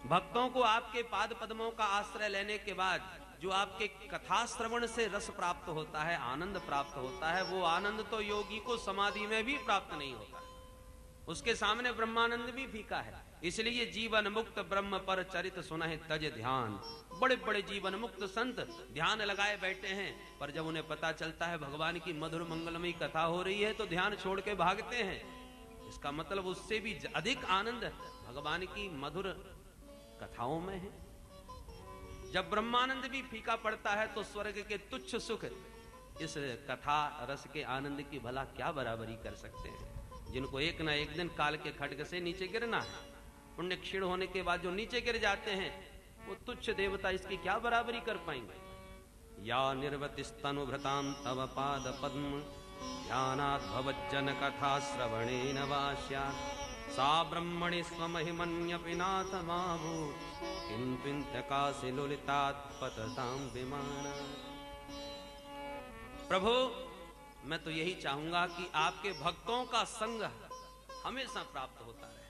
भक्तों को आपके पाद पद्मों का आश्रय लेने के बाद जो आपके कथा श्रवण से रस प्राप्त होता है, आनंद प्राप्त होता है, वो आनंद तो योगी को समाधि में भी प्राप्त नहीं होता। उसके सामने ब्रह्मानंद भी फीका है। इसलिए जीवन मुक्त ब्रह्म पर चरित सुनहि तज ध्यान। बड़े बड़े जीवन मुक्त संत ध्यान लगाए बैठे हैं, पर जब उन्हें पता चलता है भगवान की मधुर मंगलमयी कथा हो रही है तो ध्यान छोड़ के भागते हैं। इसका मतलब उससे भी अधिक आनंद भगवान की मधुर कथाओं में है। जब ब्रह्मानंद भी फीका पड़ता है तो स्वर्ग के तुच्छ सुख इस कथा रस के आनंद की भला क्या बराबरी कर सकते हैं, जिनको एक ना एक दिन काल के खड्ग से नीचे गिरना है। पुण्य क्षीण होने के बाद जो नीचे गिर जाते हैं वो तुच्छ देवता इसकी क्या बराबरी कर पाएंगे। या निर्वतिस्तनुभृतां तव पाद पद्म ध्यानात् भवज्जन कथा श्रवणेन वा स्यात् सा ब्रह्मणि स्वमहिमन्यपि नाथमाभूत् किन्तु लुलितात् पततां विमानात्। प्रभु, मैं तो यही चाहूंगा कि आपके भक्तों का संग हमेशा प्राप्त होता रहे।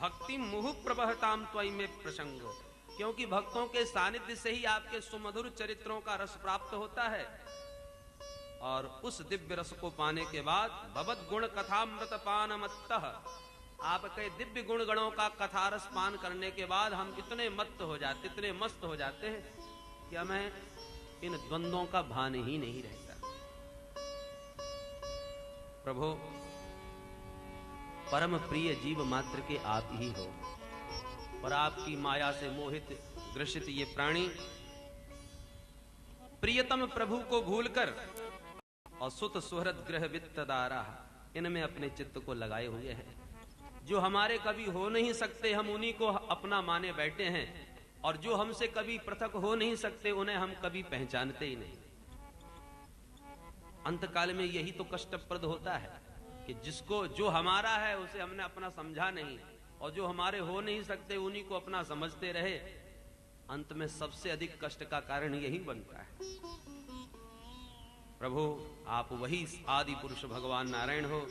भक्ति मुहुः प्रवहताम त्वयि में प्रसंगो, क्योंकि भक्तों के सानिध्य से ही आपके सुमधुर चरित्रों का रस प्राप्त होता है। और उस दिव्य रस को पाने के बाद भवद गुण कथामृत पानमत्तः आपके दिव्य गुण गणों का कथारस पान करने के बाद हम इतने मस्त हो जाते हैं कि हमें इन द्वंद्वों का भान ही नहीं रहता। प्रभु, परम प्रिय जीव मात्र के आप ही हो, पर आपकी माया से मोहित ग्रसित ये प्राणी प्रियतम प्रभु को भूलकर और सुत सुहृद ग्रह वित्तदारा इनमें अपने चित्त को लगाए हुए हैं। जो हमारे कभी हो नहीं सकते हम उन्हीं को अपना माने बैठे हैं, और जो हमसे कभी पृथक हो नहीं सकते उन्हें हम कभी पहचानते ही नहीं। अंतकाल में यही तो कष्टप्रद होता है कि जिसको जो हमारा है उसे हमने अपना समझा नहीं, और जो हमारे हो नहीं सकते उन्हीं को अपना समझते रहे। अंत में सबसे अधिक कष्ट का कारण यही बनता है। प्रभु, आप वही आदि पुरुष भगवान नारायण हो।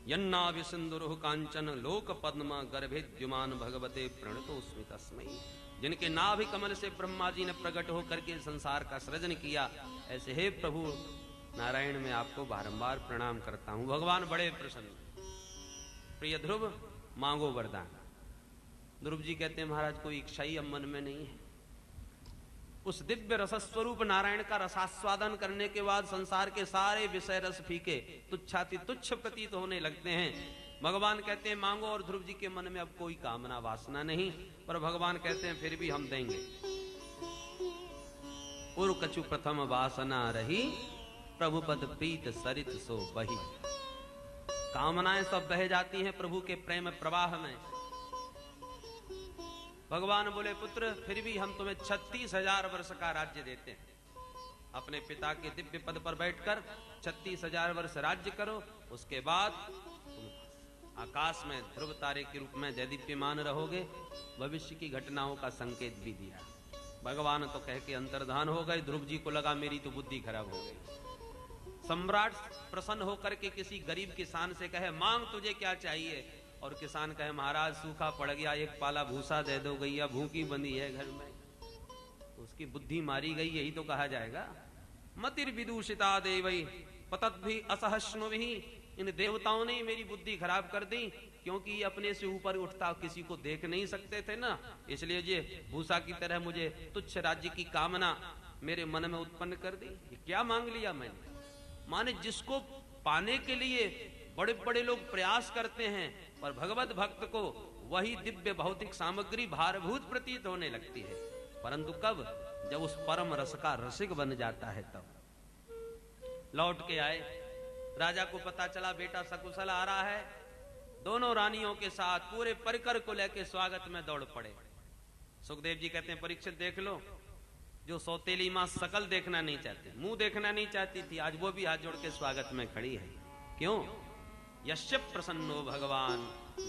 यन्नाभि सिंधुरुह कांचन लोक पद्म गर्भेद्युमान भगवते प्रणतोस्मि तस्मै। जिनके नाभि कमल से ब्रह्मा जी ने प्रकट होकर के संसार का सृजन किया, ऐसे हे प्रभु नारायण मैं आपको बारंबार प्रणाम करता हूं। भगवान बड़े प्रसन्न। प्रिय ध्रुव, मांगो वरदान। ध्रुव जी कहते हैं महाराज कोई इच्छा ही अब मन में नहीं है। उस दिव्य रसस्वरूप नारायण का रसास्वादन करने के बाद संसार के सारे विषय रस फीके तुच्छाति तुच्छ प्रतीत होने लगते हैं। भगवान कहते हैं मांगो, और ध्रुव जी के मन में अब कोई कामना वासना नहीं, पर भगवान कहते हैं फिर भी हम देंगे। उर कछु प्रथम वासना रही, प्रभु पद प्रीत सरित सो बही। कामनाएं सब बह जाती हैं प्रभु के प्रेम प्रवाह में। भगवान बोले पुत्र फिर भी हम तुम्हें 36,000 वर्ष का राज्य देते हैं। अपने पिता के दिव्य पद पर बैठकर 36,000 वर्ष राज्य करो, उसके बाद तुम आकाश में ध्रुव तारे के रूप में दैदीप्यमान रहोगे। भविष्य की घटनाओं का संकेत भी दिया। भगवान तो कह के अंतर्धान हो गए। ध्रुव जी को लगा मेरी तो बुद्धि खराब हो गई। सम्राट प्रसन्न होकर के किसी गरीब किसान से कहे मांग तुझे क्या चाहिए, और किसान कहे महाराज सूखा पड़ गया, एक पाला भूसा दे दो, गैया भूखी बंधी है घर में। उसकी बुद्धि मारी गई, यही तो कहा जाएगा। मतिर विदूषिता देवई पतत भी असहस्नु भी। इन देवताओं ने मेरी बुद्धि खराब कर दी, क्योंकि ये अपने से ऊपर उठता किसी को देख नहीं सकते थे ना, इसलिए ये भूसा की तरह मुझे तुच्छ राज्य की कामना मेरे मन में उत्पन्न कर दी। ये क्या मांग लिया मैंने? माने जिसको पाने के लिए बड़े बड़े लोग प्रयास करते हैं, पर भगवत भक्त को वही दिव्य भौतिक सामग्री भारभूत प्रतीत होने लगती है। परंतु कब? जब उस परम रस का रसिक बन जाता है तब। लौट के आए, राजा को पता चला बेटा सकुशल आ रहा है। दोनों रानियों के साथ पूरे परिकर को लेकर स्वागत में दौड़ पड़े। सुखदेव जी कहते हैं परीक्षित देख लो, जो सौतेली मां सकल देखना नहीं चाहती, मुंह देखना नहीं चाहती थी, आज वो भी हाथ जोड़ के स्वागत में खड़ी है। क्यों? यस्य प्रसन्नो भगवान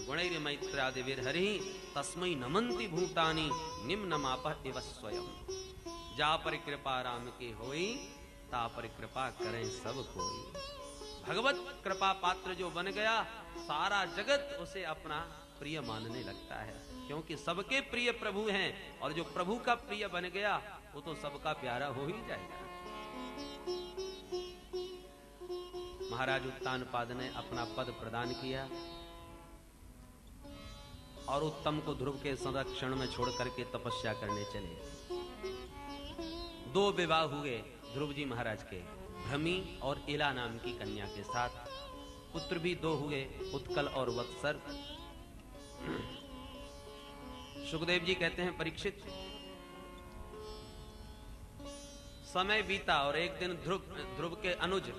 गुणैर मैत्रादि विरहरि तस्मै नमन्ति भूतानि निम्नमापः इव स्वयं। जा पर कृपा राम की होई, ता पर कृपा करें सब कोई। भगवत कृपा पात्र जो बन गया, सारा जगत उसे अपना प्रिय मानने लगता है, क्योंकि सबके प्रिय प्रभु हैं, और जो प्रभु का प्रिय बन गया वो तो सबका प्यारा हो ही जाएगा। महाराज उत्तानपाद ने अपना पद प्रदान किया और उत्तम को ध्रुव के संरक्षण में छोड़ करके तपस्या करने चले। 2 विवाह हुए ध्रुव जी महाराज के, भ्रमी और इला नाम की कन्या के साथ। पुत्र भी 2 हुए, उत्कल और वत्सर। सुखदेव जी कहते हैं परीक्षित, समय बीता और एक दिन ध्रुव के अनुज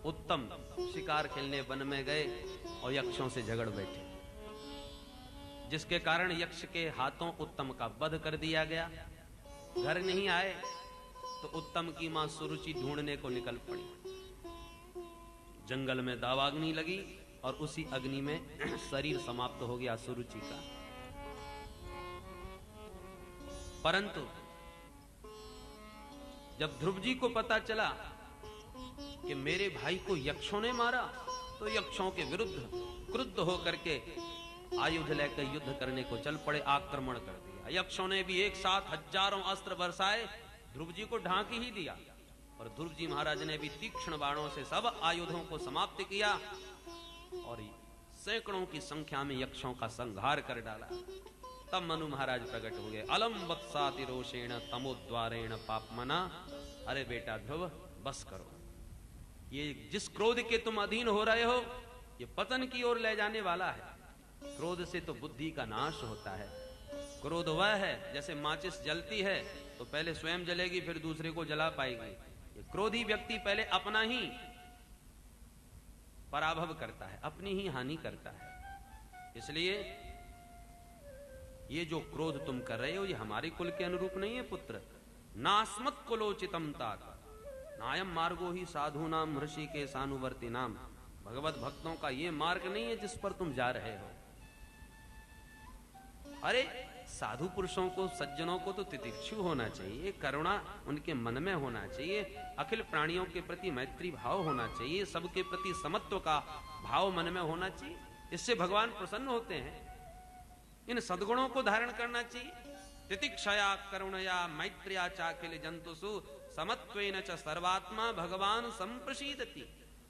उत्तम शिकार खेलने वन में गए और यक्षों से झगड़ बैठे, जिसके कारण यक्ष के हाथों उत्तम का वध कर दिया गया। घर नहीं आए तो उत्तम की मां सुरुचि ढूंढने को निकल पड़ी। जंगल में दावाग्नि लगी और उसी अग्नि में शरीर समाप्त हो गया सुरुचि का। परंतु जब ध्रुव जी को पता चला कि मेरे भाई को यक्षों ने मारा, तो यक्षों के विरुद्ध क्रुद्ध होकर के आयुध लेकर युद्ध करने को चल पड़े, आक्रमण कर दिया। यक्षों ने भी एक साथ हजारों अस्त्र बरसाए, ध्रुव जी को ढांक ही दिया, और ध्रुव जी महाराज ने भी तीक्ष्ण बाणों से सब आयुधों को समाप्त किया और सैकड़ों की संख्या में यक्षों का संहार कर डाला। तब मनु महाराज प्रकट हो गए। अलम वत्साति रोषेण तमोद्वारेण पापमना। अरे बेटा ध्रुव, बस करो। ये जिस क्रोध के तुम अधीन हो रहे हो, ये पतन की ओर ले जाने वाला है। क्रोध से तो बुद्धि का नाश होता है। क्रोध वह है जैसे माचिस जलती है तो पहले स्वयं जलेगी, फिर दूसरे को जला पाएगी। ये क्रोधी व्यक्ति पहले अपना ही पराभव करता है, अपनी ही हानि करता है। इसलिए ये जो क्रोध तुम कर रहे हो, ये हमारे कुल के अनुरूप नहीं है पुत्र। नास्मत् कुलोचितम तात नायम मार्गो ही साधु नाम ऋषि के सानुवर्ती नाम। भगवत भक्तों का ये मार्ग नहीं है जिस पर तुम जा रहे हो। अरे साधु पुरुषों को, सज्जनों को तो तितिक्षु होना चाहिए, करुणा उनके मन में होना चाहिए, अखिल प्राणियों के प्रति मैत्री भाव होना चाहिए, सबके प्रति समत्व का भाव मन में होना चाहिए। इससे भगवान प्रसन्न होते हैं। इन सद्गुणों को धारण करना चाहिए। तितिक्षया करुणया मैत्र्या चाखिल जंतुषु समत्वेन च सर्वात्मा भगवान संप्रसीदति।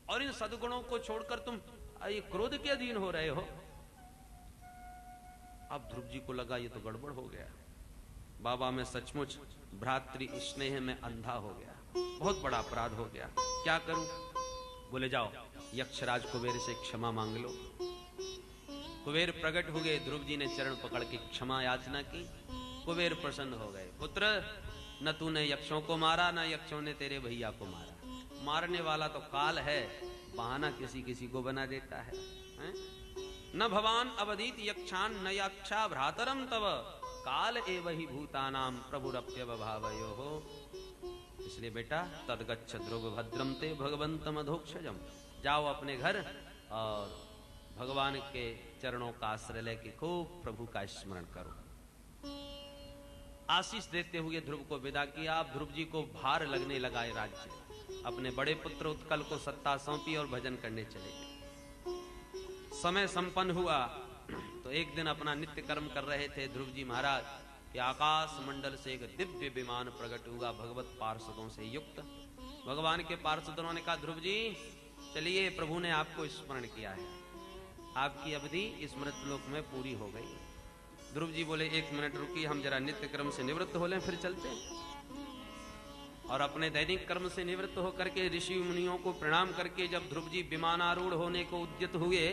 और इन सद्गुणों को छोड़कर तुम ये क्रोध के अधीन हो रहे हो। अब ध्रुव जी को लगा ये तो गड़बड़ हो गया, बाबा मैं सचमुच भ्रातृ स्नेह में अंधा हो गया, बहुत बड़ा अपराध हो गया, क्या करूं? बोले जाओ यक्षराज कुबेर से क्षमा मांग लो। कुबेर प्रकट हो गए। ध्रुव जी ने चरण पकड़ के क्षमा याचना की। कुबेर प्रसन्न हो गए। पुत्र, न तूने यक्षों को मारा, न यक्षों ने तेरे भैया को मारा। मारने वाला तो काल है, बहाना किसी किसी को बना देता है, हैं? न भवान अवधीत यक्षान न यक्षा भ्रातरम तव काल एव ही भूतानाम प्रभुरप्यवभावयो हो। इसलिए बेटा तदगच्छ ध्रुव भद्रम ते भगवंतम अधोक्षजम। जाओ अपने घर और भगवान के चरणों का आश्रय लेके खूब प्रभु का स्मरण करो। आशीष देते हुए ध्रुव को विदा किया। अब ध्रुव जी को भार लगने लगा ये राज्य। अपने बड़े पुत्र उत्कल को सत्ता सौंपी और भजन करने चले गए। समय संपन्न हुआ तो एक दिन अपना नित्य कर्म कर रहे थे ध्रुव जी महाराज कि आकाश मंडल से एक दिव्य विमान प्रकट हुआ भगवत पार्षदों से युक्त। भगवान के पार्षदों ने कहा ध्रुव जी चलिए, प्रभु ने आपको स्मरण किया है, आपकी अवधि इस मृतलोक में पूरी हो गई। ध्रुव जी बोले 1 मिनट रुकिए, हम जरा नित्य कर्म से निवृत्त हो लें फिर चलते हैं। और अपने दैनिक कर्म से निवृत्त होकर के ऋषि मुनियों को प्रणाम करके जब ध्रुव जी विमानारूढ़ होने को उद्यत हुए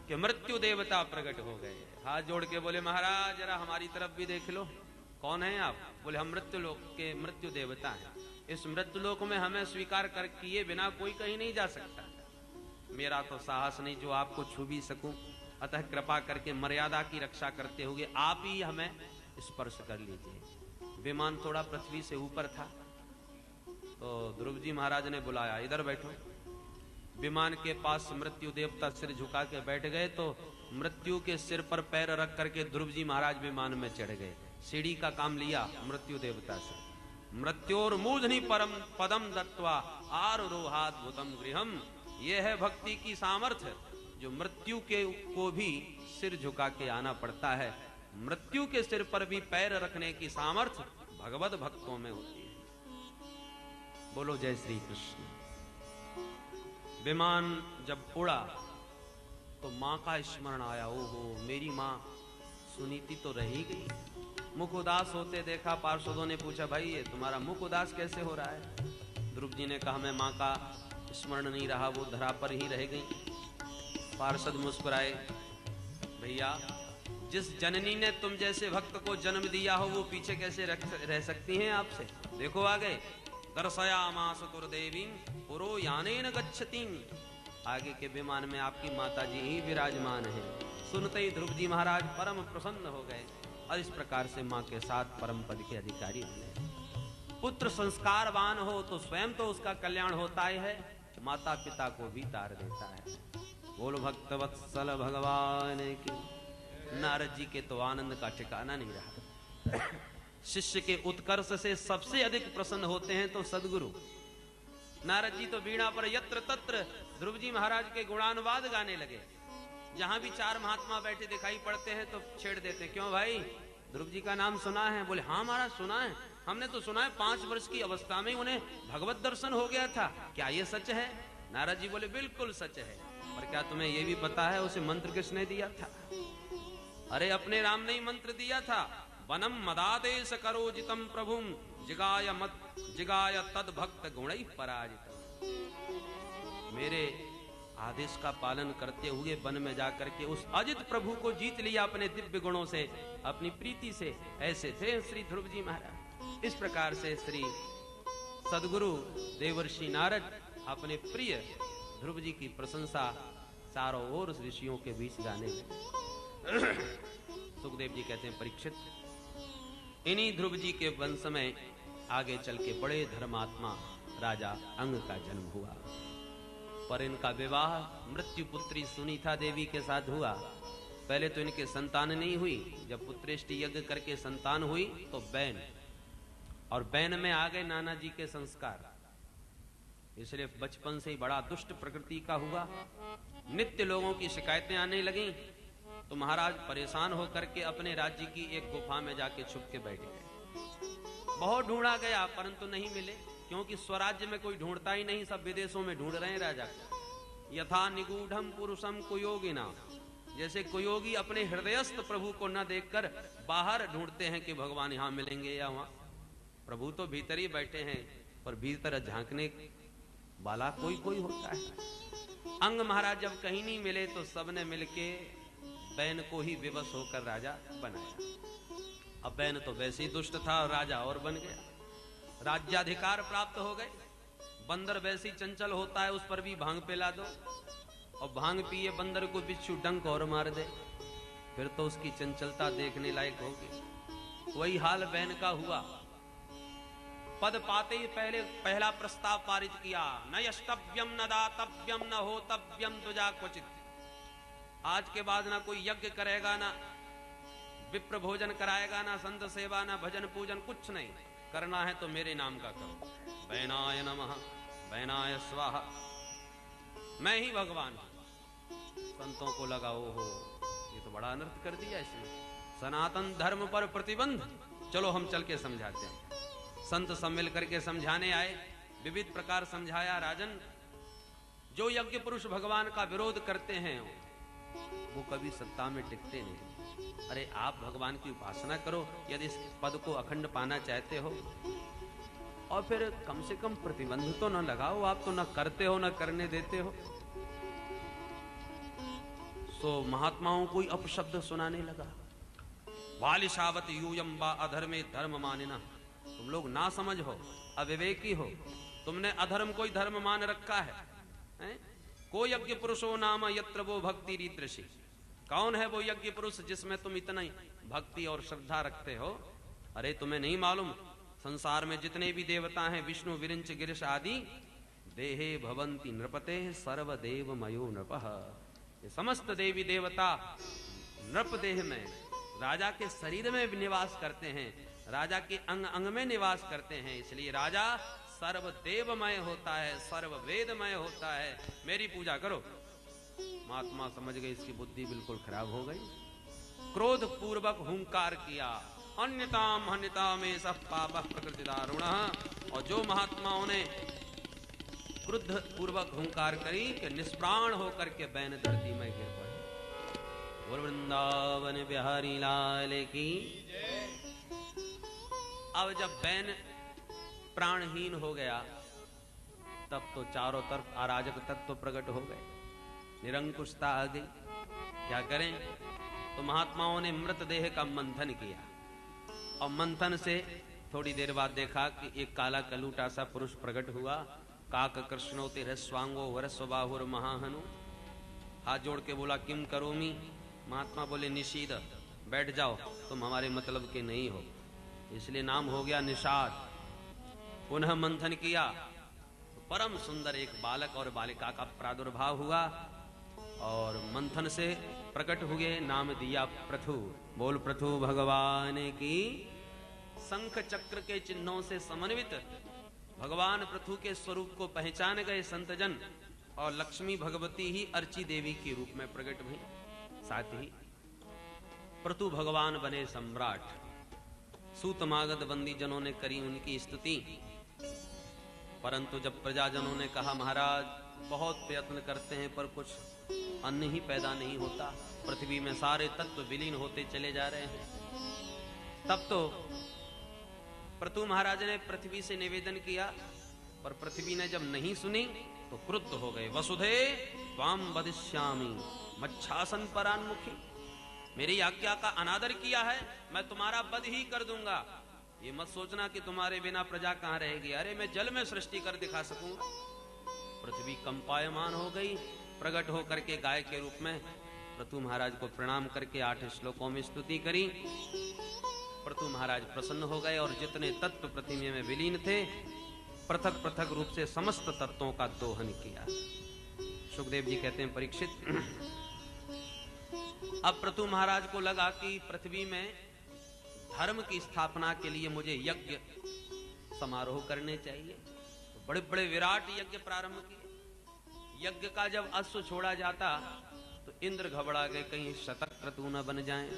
कि मृत्यु देवता प्रकट हो गए। हाथ जोड़ के बोले महाराज जरा हमारी तरफ भी देख लो, कौन है आप? बोले हम मृत्युलोक के मृत्यु देवता हैं। इस मृत्युलोक में हमें स्वीकार कर किए बिना कोई कहीं नहीं जा सकता। मेरा तो साहस नहीं जो आपको छू भी सकूं, अतः कृपा करके मर्यादा की रक्षा करते हुए आप ही हमें स्पर्श कर लीजिए। विमान थोड़ा पृथ्वी से ऊपर था तो ध्रुव जी महाराज ने बुलाया, इधर बैठो। विमान के पास मृत्यु देवता सिर झुका के बैठ गए तो मृत्यु के सिर पर पैर रख करके ध्रुव जी महाराज विमान में चढ़ गए। सीढ़ी का काम लिया मृत्यु देवता से। मृत्योर मूर्धनि परम पदम दत्वा आरोहाद्भुतम गृहम। यह है भक्ति की सामर्थ्य, जो मृत्यु के को भी सिर झुका के आना पड़ता है। मृत्यु के सिर पर भी पैर रखने की सामर्थ्य भगवत भक्तों में होती है। बोलो जय श्री कृष्ण। विमान जब उड़ा तो मां का स्मरण आया। ओहो मेरी मां सुनीति तो रही गई। मुख उदास होते देखा। पार्षदों ने पूछा भाई ये तुम्हारा मुख उदास कैसे हो रहा है? ध्रुव जी ने कहा मैं मां का स्मरण नहीं रहा, वो धरा पर ही रह गई। पार्षद मुस्कुराए, भैया जिस जननी ने तुम जैसे भक्त को जन्म दिया हो वो पीछे कैसे रह सकती हैं आपसे? देखो आ गए। दर्शयामास तुर्देवी पुरो यानेन गच्छतीं। आगे के विमान में आपकी माता जी ही विराजमान है। सुनते ही ध्रुव जी महाराज परम प्रसन्न हो गए और इस प्रकार से मां के साथ परम पद के अधिकारी बने। पुत्र संस्कारवान हो तो स्वयं तो उसका कल्याण होता ही है, माता पिता को भी तार देता है। बोलो भक्तवत्सल भगवान की। नारद जी के तो आनंद का ठिकाना नहीं रहा। शिष्य के उत्कर्ष से सबसे अधिक प्रसन्न होते हैं तो सदगुरु। नारद जी तो वीणा पर यत्र तत्र ध्रुव जी महाराज के गुणानुवाद गाने लगे। जहां भी 4 महात्मा बैठे दिखाई पड़ते हैं तो छेड़ देते, क्यों भाई ध्रुव जी का नाम सुना है? बोले हाँ महाराज सुना है, हमने तो सुना है 5 वर्ष की अवस्था में उन्हें भगवत दर्शन हो गया था, क्या ये सच है? नारद जी बोले बिल्कुल सच है। पर क्या तुम्हें यह भी पता है उसे मंत्र किसने दिया था? अरे अपने राम ने ही मंत्र दिया था। वनम मदादेश करो जितम प्रभुम जिगाय तद भक्त गुणै पराजितम। मेरे आदेश का पालन करते हुए वन में जाकर के उस अजित प्रभु को जीत लिया अपने दिव्य गुणों से, अपनी प्रीति से। ऐसे थे श्री ध्रुव जी महाराज। इस प्रकार से श्री सदगुरु देवर्षि नारद अपने प्रिय ध्रुव जी की प्रशंसा चारों ओर ऋषियों के बीच गाने लगे। सुखदेव जी कहते हैं, परीक्षित, इन्हीं ध्रुव जी के वंश में आगे चल के बड़े धर्मात्मा राजा अंग का जन्म हुआ। पर इनका विवाह मृत्यु पुत्री सुनीता देवी के साथ हुआ। पहले तो इनके संतान नहीं हुई, जब पुत्रेष्टि यज्ञ करके संतान हुई तो बैन, और बैन में आ गए नाना जी के संस्कार, इसलिए बचपन से ही बड़ा दुष्ट प्रकृति का हुआ। नित्य लोगों की शिकायतें आने लगी, तो महाराज परेशान होकर के अपने राज्य की एक गुफा में जाके छुप के बैठ गए। बहुत ढूंढा गया परंतु नहीं मिले, क्योंकि स्वराज्य में कोई ढूंढता ही नहीं, सब विदेशों में ढूंढ रहे हैं राजा को। यथा निगूढ़म पुरुषम कुयोगिना, जैसे कुयोगी अपने हृदयस्थ प्रभु को न देखकर बाहर ढूंढते हैं कि भगवान यहां मिलेंगे या वहां। प्रभु तो भीतर ही बैठे हैं, पर भीतर झांकने वाला कोई कोई होता है। अंग महाराज जब कहीं नहीं मिले तो सबने मिलके बैन को ही विवश होकर राजा बनाया। अब बैन तो वैसे ही दुष्ट था और राजा और बन गया, राज्याधिकार प्राप्त हो गए। बंदर वैसे ही चंचल होता है, उस पर भी भांग पिला दो, और भांग पिए बंदर को बिच्छू डंक और मार दे, फिर तो उसकी चंचलता देखने लायक होगी। वही हाल बैन का हुआ। पद पाते ही पहला प्रस्ताव पारित किया, न यष्टव्यम न दातव्यम न होतव्यम तुजा क्वचित। आज के बाद ना कोई यज्ञ करेगा, ना विप्र भोजन कराएगा, ना संत सेवा, ना भजन पूजन, कुछ नहीं करना है तो मेरे नाम का करो। बैनाय नमः, बैनाय स्वाहा, मैं ही भगवान हूं। संतों को लगा ओहो ये तो बड़ा अनर्थ कर दिया इसने, सनातन धर्म पर प्रतिबंध, चलो हम चल के समझाते हैं। संत सब मिल करके समझाने आए, विविध प्रकार समझाया। राजन, जो यज्ञ पुरुष भगवान का विरोध करते हैं वो कभी सत्ता में टिकते नहीं। अरे आप भगवान की उपासना करो यदि इस पद को अखंड पाना चाहते हो, और फिर कम से कम प्रतिबंध तो न लगाओ। आप तो न करते हो न करने देते हो। सो महात्माओं को अपशब्द सुनाने लगा। वालिशावत यूयम बा अधर्मे धर्म मानिना, तुम लोग ना समझ हो, अविवेकी हो, तुमने अधर्म को ही धर्म मान रखा है? को यज्ञ पुरुषो नाम यत्र वो भक्ति रीदृशी, कौन है वो यज्ञ पुरुष जिसमें तुम इतना भक्ति और श्रद्धा रखते हो? अरे तुम्हें नहीं मालूम, संसार में जितने भी देवता हैं, विष्णु विरिंच गिरिश आदि, देहे भवंती नृपते सर्वदेव मयो नृपः, ये समस्त देवी देवता नृप देह में, राजा के शरीर में निवास करते हैं, राजा के अंग अंग में निवास करते हैं। इसलिए राजा सर्वदेवमय होता है, सर्ववेदमय होता है। मेरी पूजा करो। महात्मा समझ गए इसकी बुद्धि बिल्कुल खराब हो गई। क्रोध पूर्वक हुंकार किया, अन्यताम हन्यताम सब पाप प्रकृति दारुण। और जो महात्माओं ने क्रुद्ध पूर्वक हुंकार करी कि निष्प्राण होकर के बैन धरती में गिर पड़े। बोल वृंदावन बिहारी लाल की। अब जब बैन प्राणहीन हो गया तब तो चारों तरफ अराजक तत्व प्रकट हो गए, निरंकुशता आ गई। क्या करें? तो महात्माओं ने मृतदेह का मंथन किया, और मंथन से थोड़ी देर बाद देखा कि एक काला कलूटा सा पुरुष प्रकट हुआ। काक कृष्णोति हृस्वांगो वरस्वबाहुर महाहनु। हाथ जोड़ के बोला, किम करोमी? महात्मा बोले, निषीद, बैठ जाओ, तुम हमारे मतलब के नहीं हो। इसलिए नाम हो गया निषाद। पुनः मंथन किया तो परम सुंदर एक बालक और बालिका का प्रादुर्भाव हुआ, और मंथन से प्रकट हुए, नाम दिया पृथु। बोल पृथु भगवान की। शंख चक्र के चिन्हों से समन्वित भगवान पृथु के स्वरूप को पहचान गए संतजन, और लक्ष्मी भगवती ही अर्ची देवी के रूप में प्रकट हुई। साथ ही पृथु भगवान बने सम्राट। सूतमागध बंदी जनों ने करी उनकी स्तुति, परंतु जब प्रजाजनों ने कहा महाराज बहुत प्रयत्न करते हैं पर कुछ अन्न ही पैदा नहीं होता, पृथ्वी में सारे तत्व विलीन होते चले जा रहे हैं। तब तो पृथु महाराज ने पृथ्वी से निवेदन किया, पर पृथ्वी ने जब नहीं सुनी तो क्रुद्ध हो गए। वसुधे त्वाम वदिष्यामि मच्छासन परान्मुखी, मेरी आज्ञा का अनादर किया है, मैं तुम्हारा वध ही कर दूंगा। ये मत सोचना कि तुम्हारे बिना प्रजा कहां रहेगी। अरे मैं जल में सृष्टि कर दिखा सकूंगा। पृथ्वी कंपायमान हो गई, प्रकट होकर के गाय के रूप में पृथु महाराज को प्रणाम करके 8 श्लोकों में स्तुति करी। पृथु महाराज प्रसन्न हो गए और जितने तत्व पृथ्वी में विलीन थे पृथक पृथक रूप से समस्त तत्वों का दोहन किया। सुखदेव जी कहते हैं, परीक्षित, अब पृथु महाराज को लगा कि पृथ्वी में धर्म की स्थापना के लिए मुझे यज्ञ समारोह करने चाहिए। तो बड़े बड़े विराट यज्ञ प्रारंभ किए। यज्ञ का जब अश्व छोड़ा जाता तो इंद्र घबरा गए, कहीं शतक क्रतु न बन जाएं।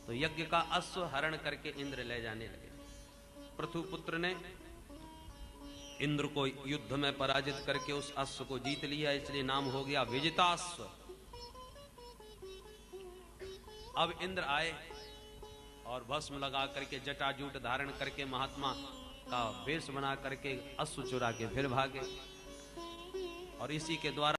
तो यज्ञ का अश्व हरण करके इंद्र ले जाने लगे। पृथु पुत्र ने इंद्र को युद्ध में पराजित करके उस अश्व को जीत लिया, इसलिए नाम हो गया विजिताश्व। अब इंद्र आए और भस्म लगा करके जटाजूट धारण करके महात्मा का वेश बना करके अश्व चुरा के फिर भागे और इसी के द्वारा